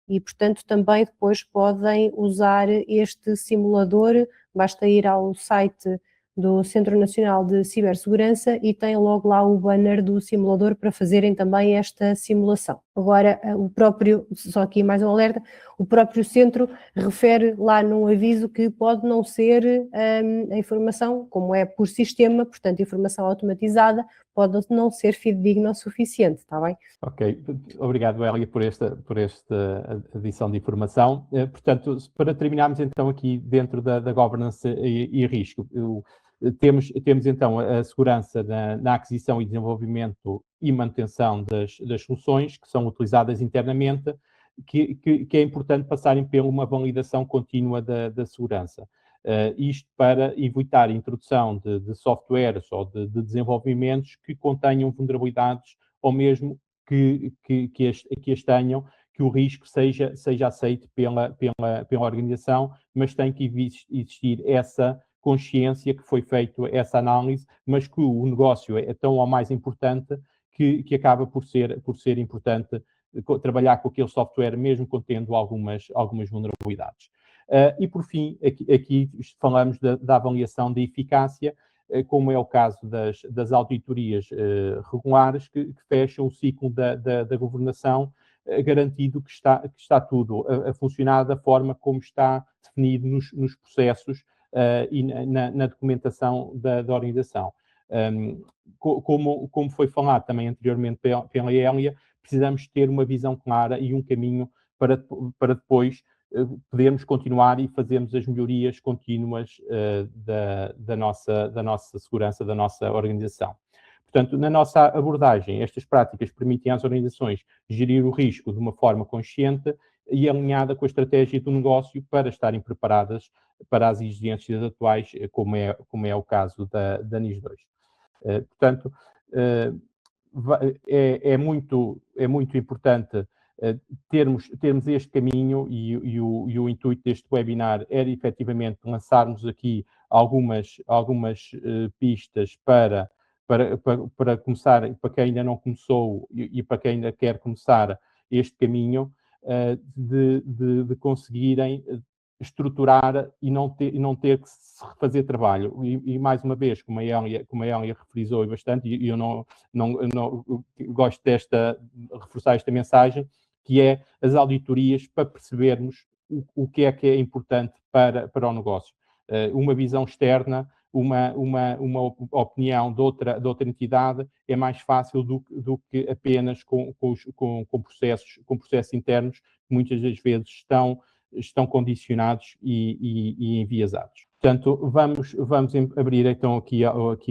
E, portanto, também depois podem usar este simulador, basta ir ao site do Centro Nacional de Cibersegurança e tem logo lá o banner do simulador para fazerem também esta simulação. Agora, o próprio, só aqui mais um alerta, o próprio centro refere lá num aviso que pode não ser a informação, como é por sistema, portanto, informação automatizada, pode não ser fidedigna o suficiente, está bem? Ok, obrigado, Hélia, por esta adição de informação. Portanto, para terminarmos então aqui dentro da governance e risco, temos então a segurança na aquisição e desenvolvimento e manutenção das soluções que são utilizadas internamente, que é importante passarem por uma validação contínua da segurança. Isto para evitar a introdução de softwares ou de desenvolvimentos que contenham vulnerabilidades ou mesmo que as tenham, que o risco seja aceito pela organização, mas tem que existir essa consciência que foi feita essa análise, mas que o negócio é tão ou mais importante que acaba por ser importante trabalhar com aquele software, mesmo contendo algumas vulnerabilidades. E, por fim, aqui falamos da avaliação da eficácia, como é o caso das auditorias regulares, que fecham o ciclo da governação, garantido que está tudo a funcionar da forma como está definido nos processos e na documentação da organização. Como foi falado também anteriormente pela Hélia, precisamos ter uma visão clara e um caminho para depois podermos continuar e fazermos as melhorias contínuas da nossa segurança, da nossa organização. Portanto, na nossa abordagem, estas práticas permitem às organizações gerir o risco de uma forma consciente e alinhada com a estratégia do negócio para estarem preparadas para as exigências atuais, como é o caso da NIS 2. Portanto, é muito importante termos este caminho e o intuito deste webinar era efetivamente lançarmos aqui algumas pistas para começar, para quem ainda não começou e para quem ainda quer começar este caminho, de conseguirem estruturar e não ter que se refazer trabalho. E mais uma vez, como a Hélia refrisou bastante, e eu não gosto reforçar esta mensagem, que é as auditorias para percebermos o que é importante para o negócio. Uma visão externa, uma opinião de outra entidade é mais fácil do que apenas com processos internos que muitas das vezes estão condicionados e enviesados. Portanto, vamos abrir então aqui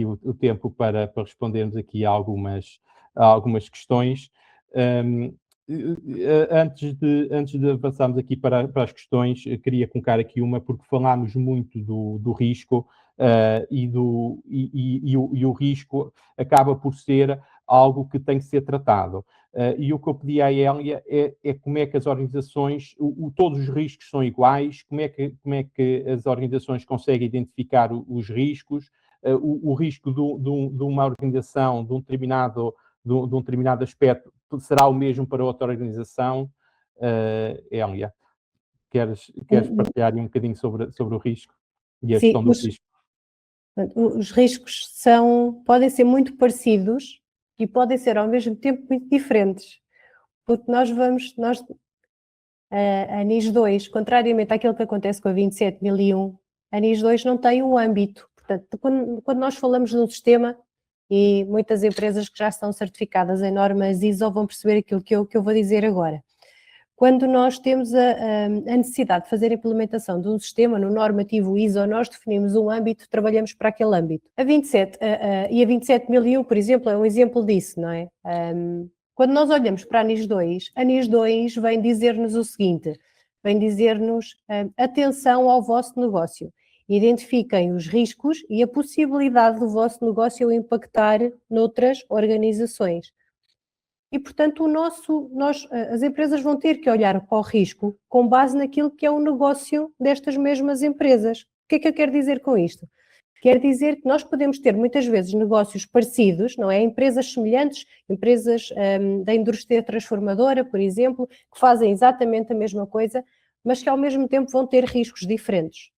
o tempo para respondermos aqui a algumas questões. Antes de avançarmos aqui para as questões, queria colocar aqui uma, porque falámos muito do risco e o risco acaba por ser algo que tem que ser tratado. E o que eu pedi à Hélia é como é que as organizações, todos os riscos são iguais, como é que as organizações conseguem identificar os riscos, o risco de uma organização, de um determinado aspecto, será o mesmo para outra organização. Hélia, queres partilhar um bocadinho sobre o risco e a gestão do risco? Os riscos podem ser muito parecidos e podem ser ao mesmo tempo muito diferentes, porque a NIS 2, contrariamente àquilo que acontece com a 27001, a NIS 2 não tem um âmbito. Portanto, quando nós falamos de um sistema, e muitas empresas que já estão certificadas em normas ISO vão perceber aquilo que eu vou dizer agora. Quando nós temos a necessidade de fazer a implementação de um sistema no normativo ISO, nós definimos um âmbito, trabalhamos para aquele âmbito. A 27001, por exemplo, é um exemplo disso, não é? Quando nós olhamos para a NIS 2 vem dizer-nos o seguinte, vem dizer-nos atenção ao vosso negócio. Identifiquem os riscos e a possibilidade do vosso negócio impactar noutras organizações. E, portanto, as empresas vão ter que olhar para o risco com base naquilo que é o negócio destas mesmas empresas. O que é que eu quero dizer com isto? Quer dizer que nós podemos ter muitas vezes negócios parecidos, não é? Empresas semelhantes, empresas da indústria transformadora, por exemplo, que fazem exatamente a mesma coisa, mas que ao mesmo tempo vão ter riscos diferentes.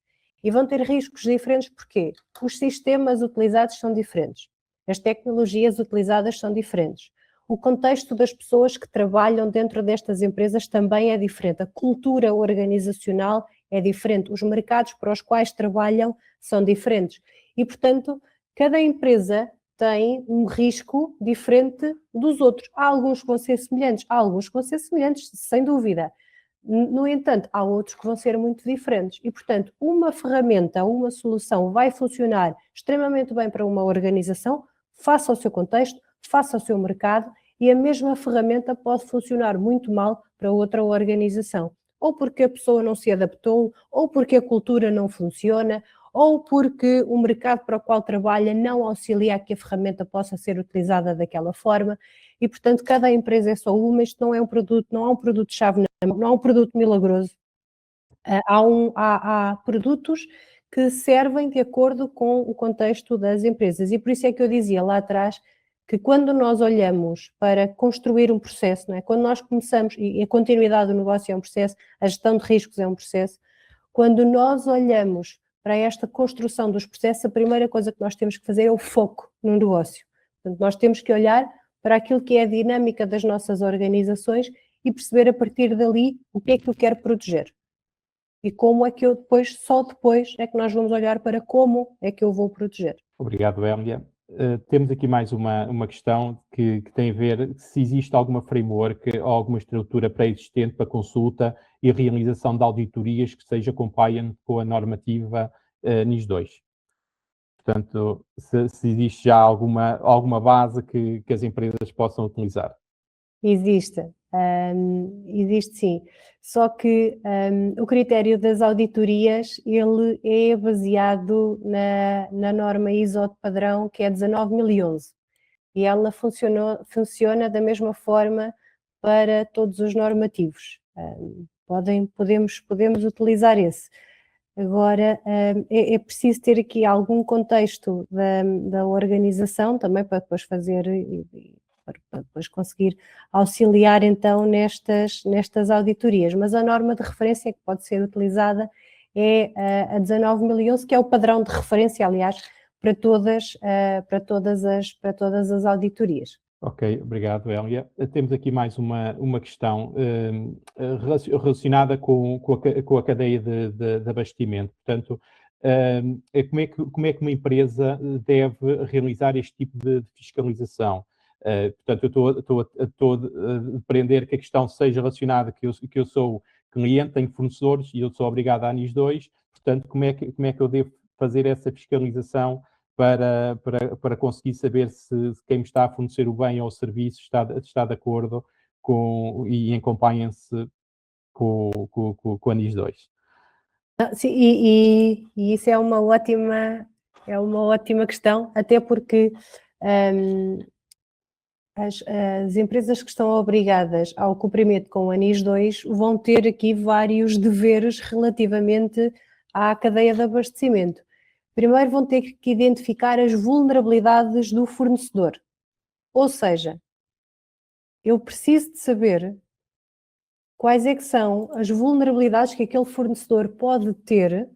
E vão ter riscos diferentes porque os sistemas utilizados são diferentes, as tecnologias utilizadas são diferentes, o contexto das pessoas que trabalham dentro destas empresas também é diferente, a cultura organizacional é diferente, os mercados para os quais trabalham são diferentes e, portanto, cada empresa tem um risco diferente dos outros. Há alguns que vão ser semelhantes, sem dúvida. No entanto, há outros que vão ser muito diferentes e, portanto, uma ferramenta, uma solução vai funcionar extremamente bem para uma organização, face ao seu contexto, face ao seu mercado, e a mesma ferramenta pode funcionar muito mal para outra organização. Ou porque a pessoa não se adaptou, ou porque a cultura não funciona, ou porque o mercado para o qual trabalha não auxilia a que a ferramenta possa ser utilizada daquela forma. E, portanto, cada empresa é só uma, isto não é um produto, não há um produto-chave, não há um produto milagroso. Há produtos que servem de acordo com o contexto das empresas e por isso é que eu dizia lá atrás que quando nós olhamos para construir um processo, não é? Quando nós começamos, e a continuidade do negócio é um processo, a gestão de riscos é um processo, quando nós olhamos para esta construção dos processos, a primeira coisa que nós temos que fazer é o foco no negócio. Portanto, nós temos que olhar para aquilo que é a dinâmica das nossas organizações e perceber a partir dali o que é que eu quero proteger. E como é que eu só depois é que nós vamos olhar para como é que eu vou proteger. Obrigado, Hélia. Temos aqui mais uma questão que tem a ver se existe alguma framework ou alguma estrutura pré-existente para consulta e realização de auditorias que seja compliant com a normativa NIS 2. Portanto, se existe já alguma base que as empresas possam utilizar. Existe sim, só que o critério das auditorias, ele é baseado na norma ISO de padrão, que é 19011, e ela funciona da mesma forma para todos os normativos. Podemos utilizar esse. Agora, é preciso ter aqui algum contexto da organização também para depois fazer... para depois conseguir auxiliar então nestas auditorias, mas a norma de referência que pode ser utilizada é a 19011, que é o padrão de referência, aliás, para todas as auditorias. Ok, obrigado, Hélia. Temos aqui mais uma questão relacionada com a cadeia de abastecimento. Portanto, como é que uma empresa deve realizar este tipo de fiscalização? Portanto, eu estou a depender que a questão seja relacionada, que eu sou cliente, tenho fornecedores e eu sou obrigado à NIS 2, portanto, como é que eu devo fazer essa fiscalização para conseguir saber se quem me está a fornecer o bem ou o serviço está de acordo e em compliance com a NIS 2? Sim, e isso é uma ótima questão, até porque as empresas que estão obrigadas ao cumprimento com a NIS 2 vão ter aqui vários deveres relativamente à cadeia de abastecimento. Primeiro vão ter que identificar as vulnerabilidades do fornecedor. Ou seja, eu preciso de saber quais é que são as vulnerabilidades que aquele fornecedor pode ter,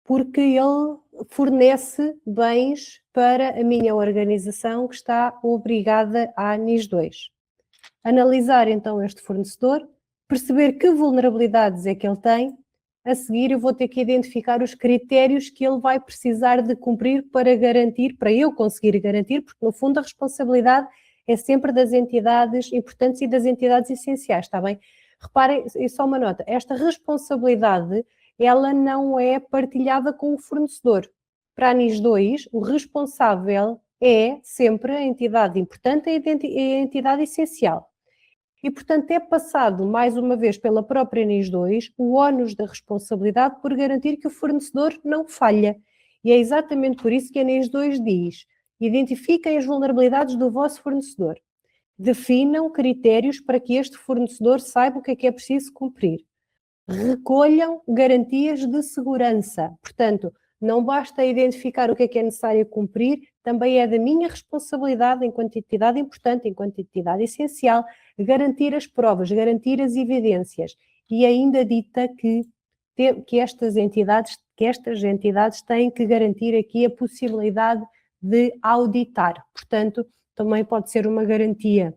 porque ele fornece bens para a minha organização que está obrigada à NIS 2. Analisar então este fornecedor, perceber que vulnerabilidades é que ele tem, a seguir eu vou ter que identificar os critérios que ele vai precisar de cumprir para eu conseguir garantir, porque no fundo a responsabilidade é sempre das entidades importantes e das entidades essenciais, está bem? Reparem, é só uma nota, esta responsabilidade ela não é partilhada com o fornecedor. Para a NIS 2, o responsável é sempre a entidade importante e a entidade essencial. E, portanto, é passado, mais uma vez, pela própria NIS 2, o ónus da responsabilidade por garantir que o fornecedor não falha. E é exatamente por isso que a NIS 2 diz: identifiquem as vulnerabilidades do vosso fornecedor. Definam critérios para que este fornecedor saiba o que é preciso cumprir. Recolham garantias de segurança. Portanto, não basta identificar o que é necessário cumprir, também é da minha responsabilidade, enquanto entidade importante, enquanto entidade essencial, garantir as provas, garantir as evidências. E ainda dita que estas entidades têm que garantir aqui a possibilidade de auditar. Portanto, também pode ser uma garantia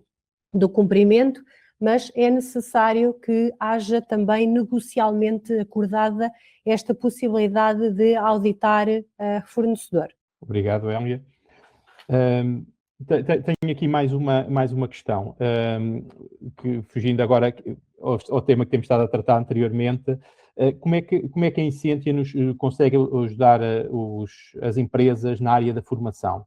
do cumprimento, mas é necessário que haja também negocialmente acordada esta possibilidade de auditar fornecedor. Obrigado, Hélia. Tenho aqui mais uma questão, que fugindo agora ao tema que temos estado a tratar anteriormente, como é que a Incentia nos consegue ajudar as empresas na área da formação?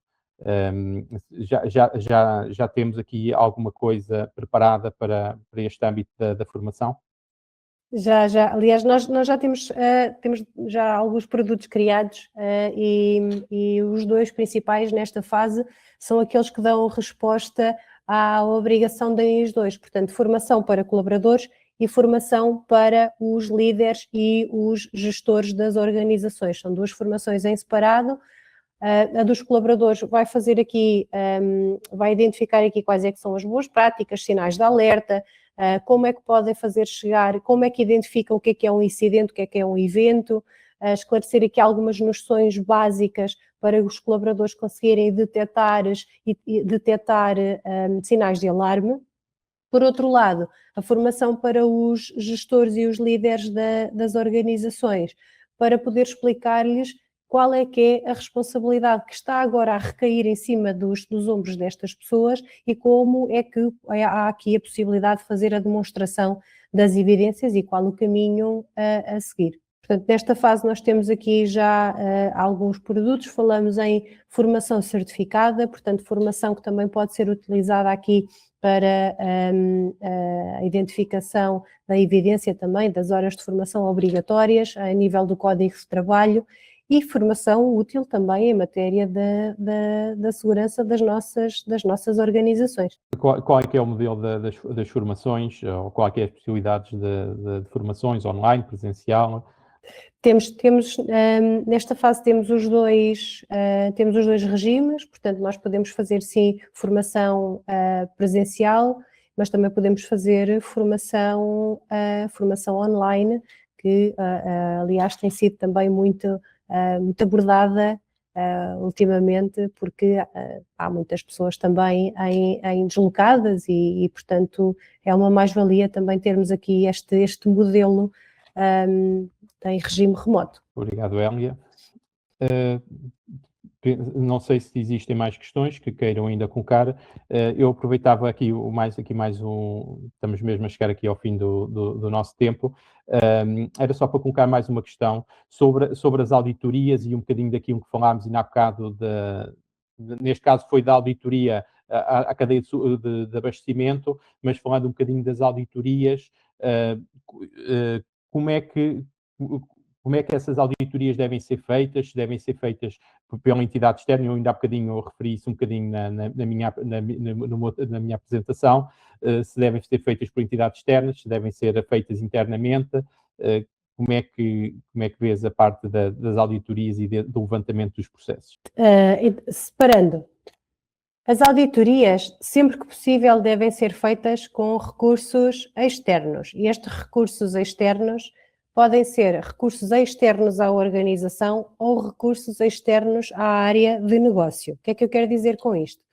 Já temos aqui alguma coisa preparada para este âmbito da formação? Já. Aliás, nós já temos já alguns produtos criados e os dois principais nesta fase são aqueles que dão resposta à obrigação da NIS2, portanto, formação para colaboradores e formação para os líderes e os gestores das organizações. São duas formações em separado. A dos colaboradores vai fazer aqui, vai identificar aqui quais é que são as boas práticas, sinais de alerta, como é que podem fazer chegar, como é que identificam o que é um incidente, o que é um evento, esclarecer aqui algumas noções básicas para os colaboradores conseguirem detectar sinais de alarme. Por outro lado, a formação para os gestores e os líderes das organizações, para poder explicar-lhes qual é que é a responsabilidade que está agora a recair em cima dos ombros destas pessoas e como é que há aqui a possibilidade de fazer a demonstração das evidências e qual o caminho a seguir. Portanto, nesta fase nós temos aqui já alguns produtos, falamos em formação certificada, portanto, formação que também pode ser utilizada aqui para a identificação da evidência também das horas de formação obrigatórias a nível do Código de Trabalho e formação útil também em matéria da segurança das nossas organizações. Qual é que é o modelo das formações, ou qual é que é as possibilidades de formações online, presencial? Nesta fase temos os dois regimes, portanto nós podemos fazer sim formação presencial, mas também podemos fazer formação online, que aliás tem sido também muito abordada ultimamente, porque há muitas pessoas também em deslocadas e portanto é uma mais-valia também termos aqui este modelo em regime remoto. Obrigado, Hélia. Não sei se existem mais questões que queiram ainda colocar. Eu aproveitava aqui mais um. Estamos mesmo a chegar aqui ao fim do nosso tempo. Era só para colocar mais uma questão sobre as auditorias e um bocadinho daquilo que falámos ainda há bocado, neste caso foi da auditoria à cadeia de abastecimento, mas falando um bocadinho das auditorias, como é que essas auditorias devem ser feitas? Se devem ser feitas pela entidade externa? Eu ainda há bocadinho referi isso um bocadinho na minha apresentação. Se devem ser feitas por entidades externas, se devem ser feitas internamente. Como é que vês a parte das auditorias e do levantamento dos processos? Separando. As auditorias, sempre que possível, devem ser feitas com recursos externos. E estes recursos externos podem ser recursos externos à organização ou recursos externos à área de negócio. O que é que eu quero dizer com isto?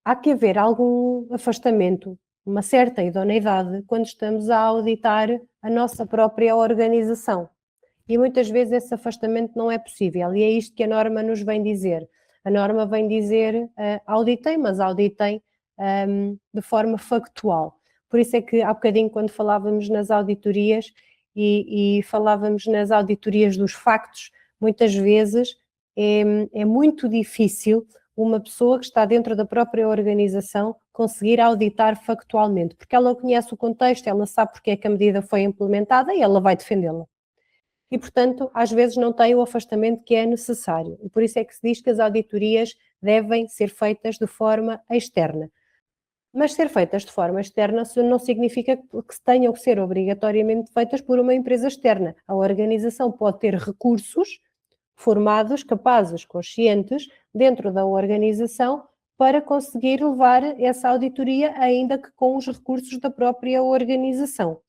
Há que haver algum afastamento, uma certa idoneidade, quando estamos a auditar a nossa própria organização. E muitas vezes esse afastamento não é possível. E é isto que a norma nos vem dizer. A norma vem dizer, auditem, mas auditem de forma factual. Por isso é que há bocadinho, quando falávamos nas auditorias e falávamos nas auditorias dos factos, muitas vezes é muito difícil uma pessoa que está dentro da própria organização conseguir auditar factualmente, porque ela conhece o contexto, ela sabe porque é que a medida foi implementada e ela vai defendê-la. E, portanto, às vezes não tem o afastamento que é necessário. E por isso é que se diz que as auditorias devem ser feitas de forma externa. Mas ser feitas de forma externa não significa que tenham que ser obrigatoriamente feitas por uma empresa externa. A organização pode ter recursos formados, capazes, conscientes, dentro da organização para conseguir levar essa auditoria, ainda que com os recursos da própria organização.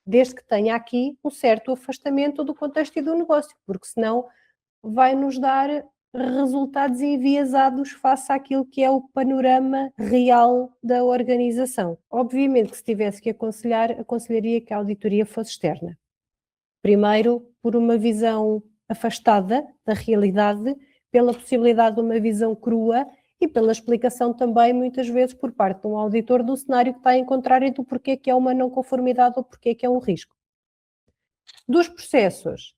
Desde que tenha aqui um certo afastamento do contexto e do negócio, porque senão vai nos dar resultados enviesados face àquilo que é o panorama real da organização. Obviamente que se tivesse que aconselhar, aconselharia que a auditoria fosse externa. Primeiro, por uma visão afastada da realidade, pela possibilidade de uma visão crua e pela explicação também, muitas vezes, por parte de um auditor do cenário que está a encontrar e do porquê que é uma não conformidade ou porquê que é um risco. Dos processos,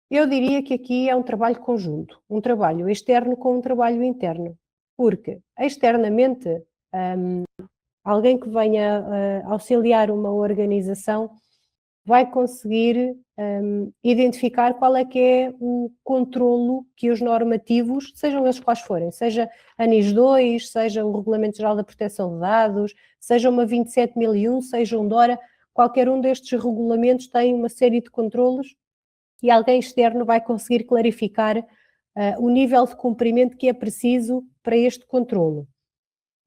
eu diria que aqui é um trabalho conjunto, um trabalho externo com um trabalho interno, porque externamente alguém que venha auxiliar uma organização vai conseguir identificar qual é que é o controlo que os normativos, sejam eles quais forem, seja a NIS 2, seja o Regulamento Geral da Proteção de Dados, seja uma 27001, seja um DORA, qualquer um destes regulamentos tem uma série de controlos e alguém externo vai conseguir clarificar o nível de cumprimento que é preciso para este controlo.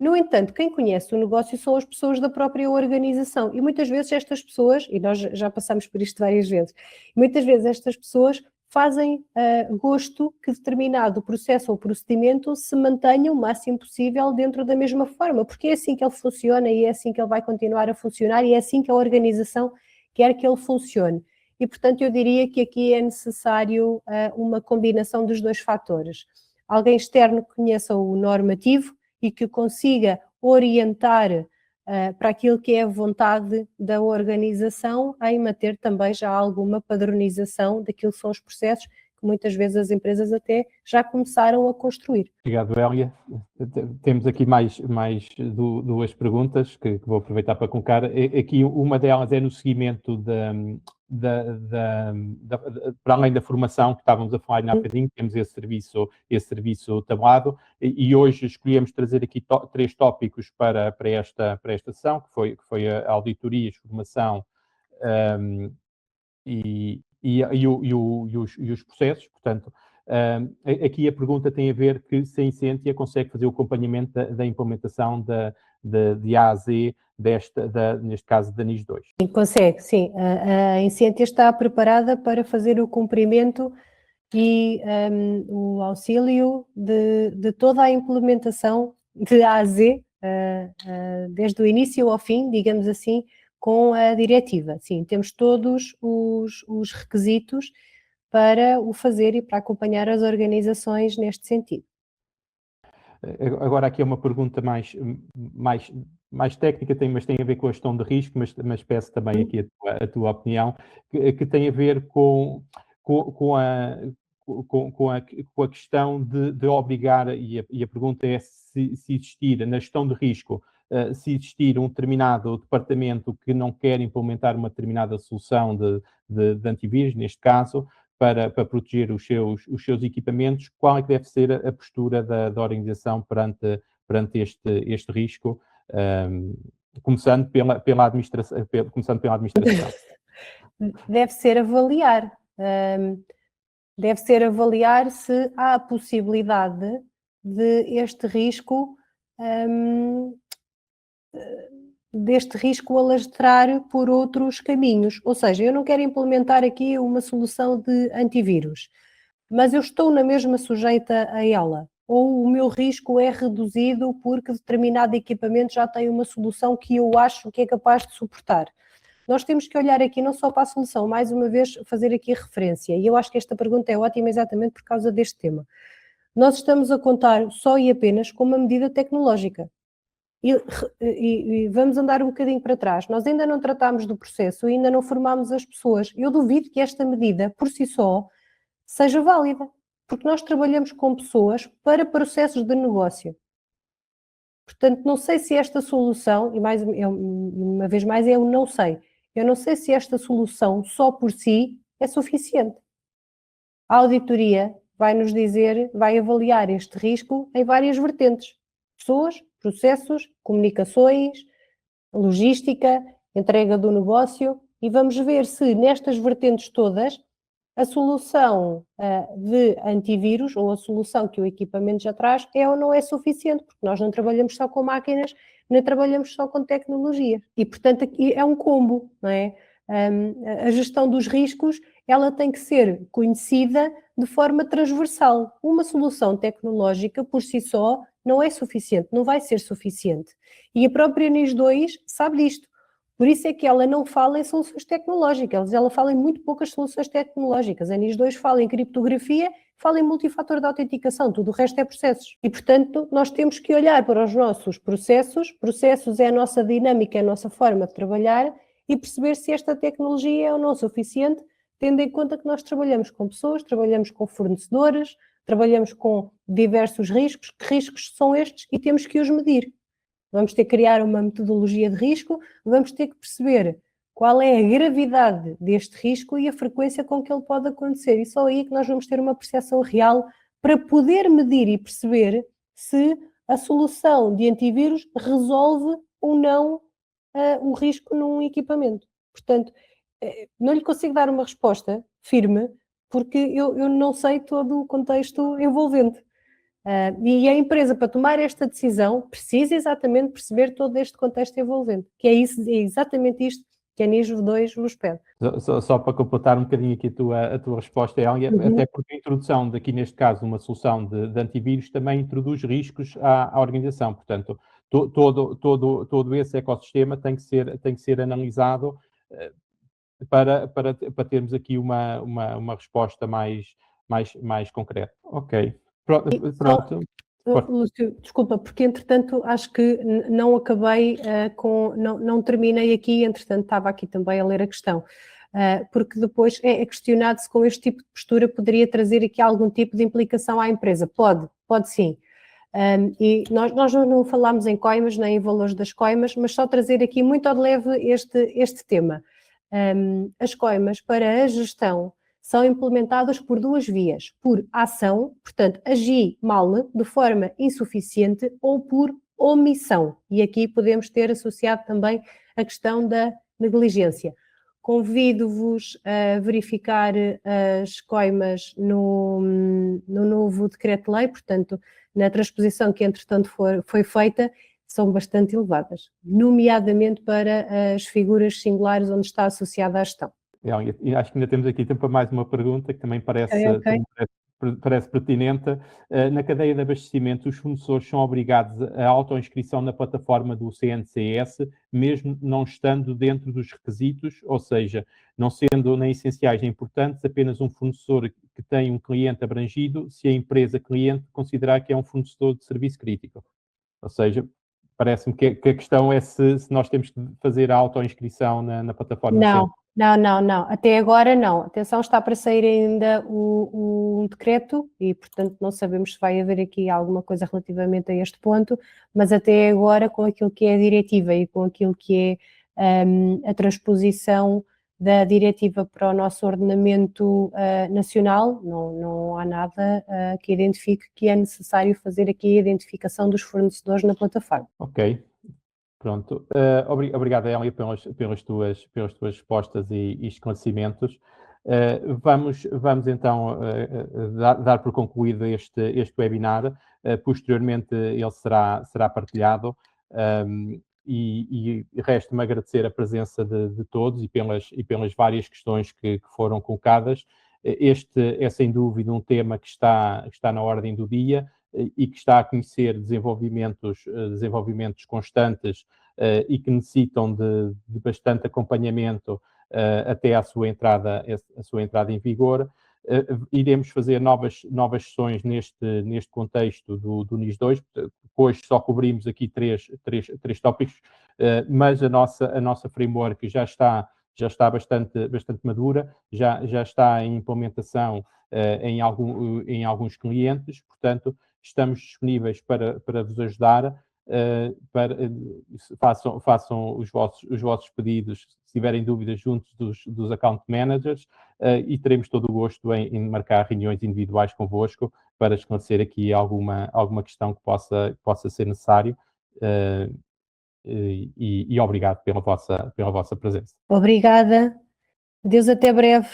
No entanto, quem conhece o negócio são as pessoas da própria organização e muitas vezes estas pessoas, e nós já passamos por isto várias vezes, muitas vezes estas pessoas fazem gosto que determinado processo ou procedimento se mantenha o máximo possível dentro da mesma forma, porque é assim que ele funciona e é assim que ele vai continuar a funcionar e é assim que a organização quer que ele funcione. E, portanto, eu diria que aqui é necessário uma combinação dos dois fatores. Alguém externo que conheça o normativo e que consiga orientar para aquilo que é a vontade da organização, em manter também já alguma padronização daquilo que são os processos que muitas vezes as empresas até já começaram a construir. Obrigado, Hélia. Temos aqui mais duas perguntas que vou aproveitar para colocar. Aqui uma delas é no seguimento para além da formação que estávamos a falar há bocadinho, temos esse serviço tabulado e hoje escolhemos trazer aqui 3 tópicos para esta sessão, que foi a auditoria, a formação e os processos. Portanto, aqui a pergunta tem a ver que se a Incentia consegue fazer o acompanhamento da implementação de A a Z neste caso da NIS 2. Sim, consegue, sim. A Incentia está preparada para fazer o cumprimento e o auxílio de toda a implementação de A a Z, desde o início ao fim, digamos assim, com a diretiva. Sim, temos todos os requisitos para o fazer e para acompanhar as organizações neste sentido. Agora aqui é uma pergunta mais técnica, mas tem a ver com a gestão de risco, mas peço também aqui a tua opinião, que tem a ver com a questão de obrigar, e a pergunta é se existir na gestão de risco, se existir um determinado departamento que não quer implementar uma determinada solução de antivírus, neste caso, para proteger os seus equipamentos, qual é que deve ser a postura da organização perante este risco, começando pela administração. Deve ser avaliar. Deve ser avaliar se há a possibilidade de este risco alastrar por outros caminhos. Ou seja, eu não quero implementar aqui uma solução de antivírus, mas eu estou na mesma sujeita a ela. Ou o meu risco é reduzido porque determinado equipamento já tem uma solução que eu acho que é capaz de suportar. Nós temos que olhar aqui não só para a solução, mais uma vez fazer aqui referência, e eu acho que esta pergunta é ótima exatamente por causa deste tema. Nós estamos a contar só e apenas com uma medida tecnológica. E vamos andar um bocadinho para trás. Nós ainda não tratámos do processo, ainda não formámos as pessoas. Eu duvido que esta medida, por si só, seja válida, porque nós trabalhamos com pessoas para processos de negócio. Portanto, não sei se esta solução, e uma vez mais eu não sei, eu não sei se esta solução só por si é suficiente. A auditoria vai nos dizer, vai avaliar este risco em várias vertentes: pessoas, processos, comunicações, logística, entrega do negócio, e vamos ver se nestas vertentes todas a solução de antivírus ou a solução que o equipamento já traz é ou não é suficiente, porque nós não trabalhamos só com máquinas, nem trabalhamos só com tecnologia. E, portanto, aqui é um combo, não é? A gestão dos riscos ela tem que ser conhecida de forma transversal. Uma solução tecnológica por si só não é suficiente, não vai ser suficiente. E a própria NIS 2 sabe disto. Por isso é que ela não fala em soluções tecnológicas, ela fala em muito poucas soluções tecnológicas. A NIS 2 fala em criptografia, fala em multifator de autenticação, tudo o resto é processos. E, portanto, nós temos que olhar para os nossos processos. Processos é a nossa dinâmica, é a nossa forma de trabalhar e perceber se esta tecnologia é ou não suficiente, tendo em conta que nós trabalhamos com pessoas, trabalhamos com fornecedores, trabalhamos com diversos riscos. Que riscos são estes? E temos que os medir. Vamos ter que criar uma metodologia de risco, vamos ter que perceber qual é a gravidade deste risco e a frequência com que ele pode acontecer. E só aí que nós vamos ter uma percepção real para poder medir e perceber se a solução de antivírus resolve ou não o risco num equipamento. Portanto, não lhe consigo dar uma resposta firme, porque eu não sei todo o contexto envolvente. E a empresa, para tomar esta decisão, precisa exatamente perceber todo este contexto envolvente, que é exatamente isto que a NIS 2 vos pede. Só para completar um bocadinho aqui a tua resposta, Elia, até porque a introdução daqui, neste caso, uma solução de antivírus também introduz riscos à organização. Portanto, todo esse ecossistema tem que ser analisado para termos aqui uma resposta mais concreta. Ok. Pronto. Lúcio, desculpa, porque entretanto acho que não acabei não terminei aqui, entretanto estava aqui também a ler a questão, porque depois é questionado se com este tipo de postura poderia trazer aqui algum tipo de implicação à empresa. Pode sim. E nós não falámos em coimas nem em valores das coimas, mas só trazer aqui muito ao de leve este tema. As coimas para a gestão são implementadas por duas vias, por ação, portanto, agir mal, de forma insuficiente, ou por omissão. E aqui podemos ter associado também a questão da negligência. Convido-vos a verificar as coimas no novo decreto-lei, portanto, na transposição que, entretanto, foi feita, são bastante elevadas, nomeadamente para as figuras singulares onde está associada à gestão. E acho que ainda temos aqui tempo para mais uma pergunta que também parece pertinente. Na cadeia de abastecimento, os fornecedores são obrigados à autoinscrição na plataforma do CNCS, mesmo não estando dentro dos requisitos, ou seja, não sendo nem essenciais nem importantes, apenas um fornecedor que tem um cliente abrangido, se a empresa cliente considerar que é um fornecedor de serviço crítico. Ou seja, parece-me que a questão é se nós temos que fazer a autoinscrição na plataforma. Não. Até agora não. Atenção, está para sair ainda o decreto e, portanto, não sabemos se vai haver aqui alguma coisa relativamente a este ponto, mas até agora, com aquilo que é a diretiva e com aquilo que é a transposição da diretiva para o nosso ordenamento nacional, não há nada que identifique que é necessário fazer aqui a identificação dos fornecedores na plataforma. Ok. Pronto. Obrigado, Elia, pelas tuas respostas e esclarecimentos. Vamos então dar por concluído este webinar. Posteriormente, ele será partilhado. E resta-me agradecer a presença de todos e pelas várias questões que foram colocadas. Este é, sem dúvida, um tema que está na ordem do dia e que está a conhecer desenvolvimentos constantes e que necessitam de bastante acompanhamento até à sua entrada em vigor. Iremos fazer novas sessões neste contexto do NIS 2. Hoje só cobrimos aqui três tópicos, mas a nossa framework já está bastante madura, já está em implementação em alguns clientes, portanto, estamos disponíveis para vos ajudar, façam os vossos pedidos, se tiverem dúvidas, juntos dos account managers, e teremos todo o gosto em marcar reuniões individuais convosco para esclarecer aqui alguma questão que possa ser necessário. E obrigado pela vossa presença. Obrigada. Adeus, até breve.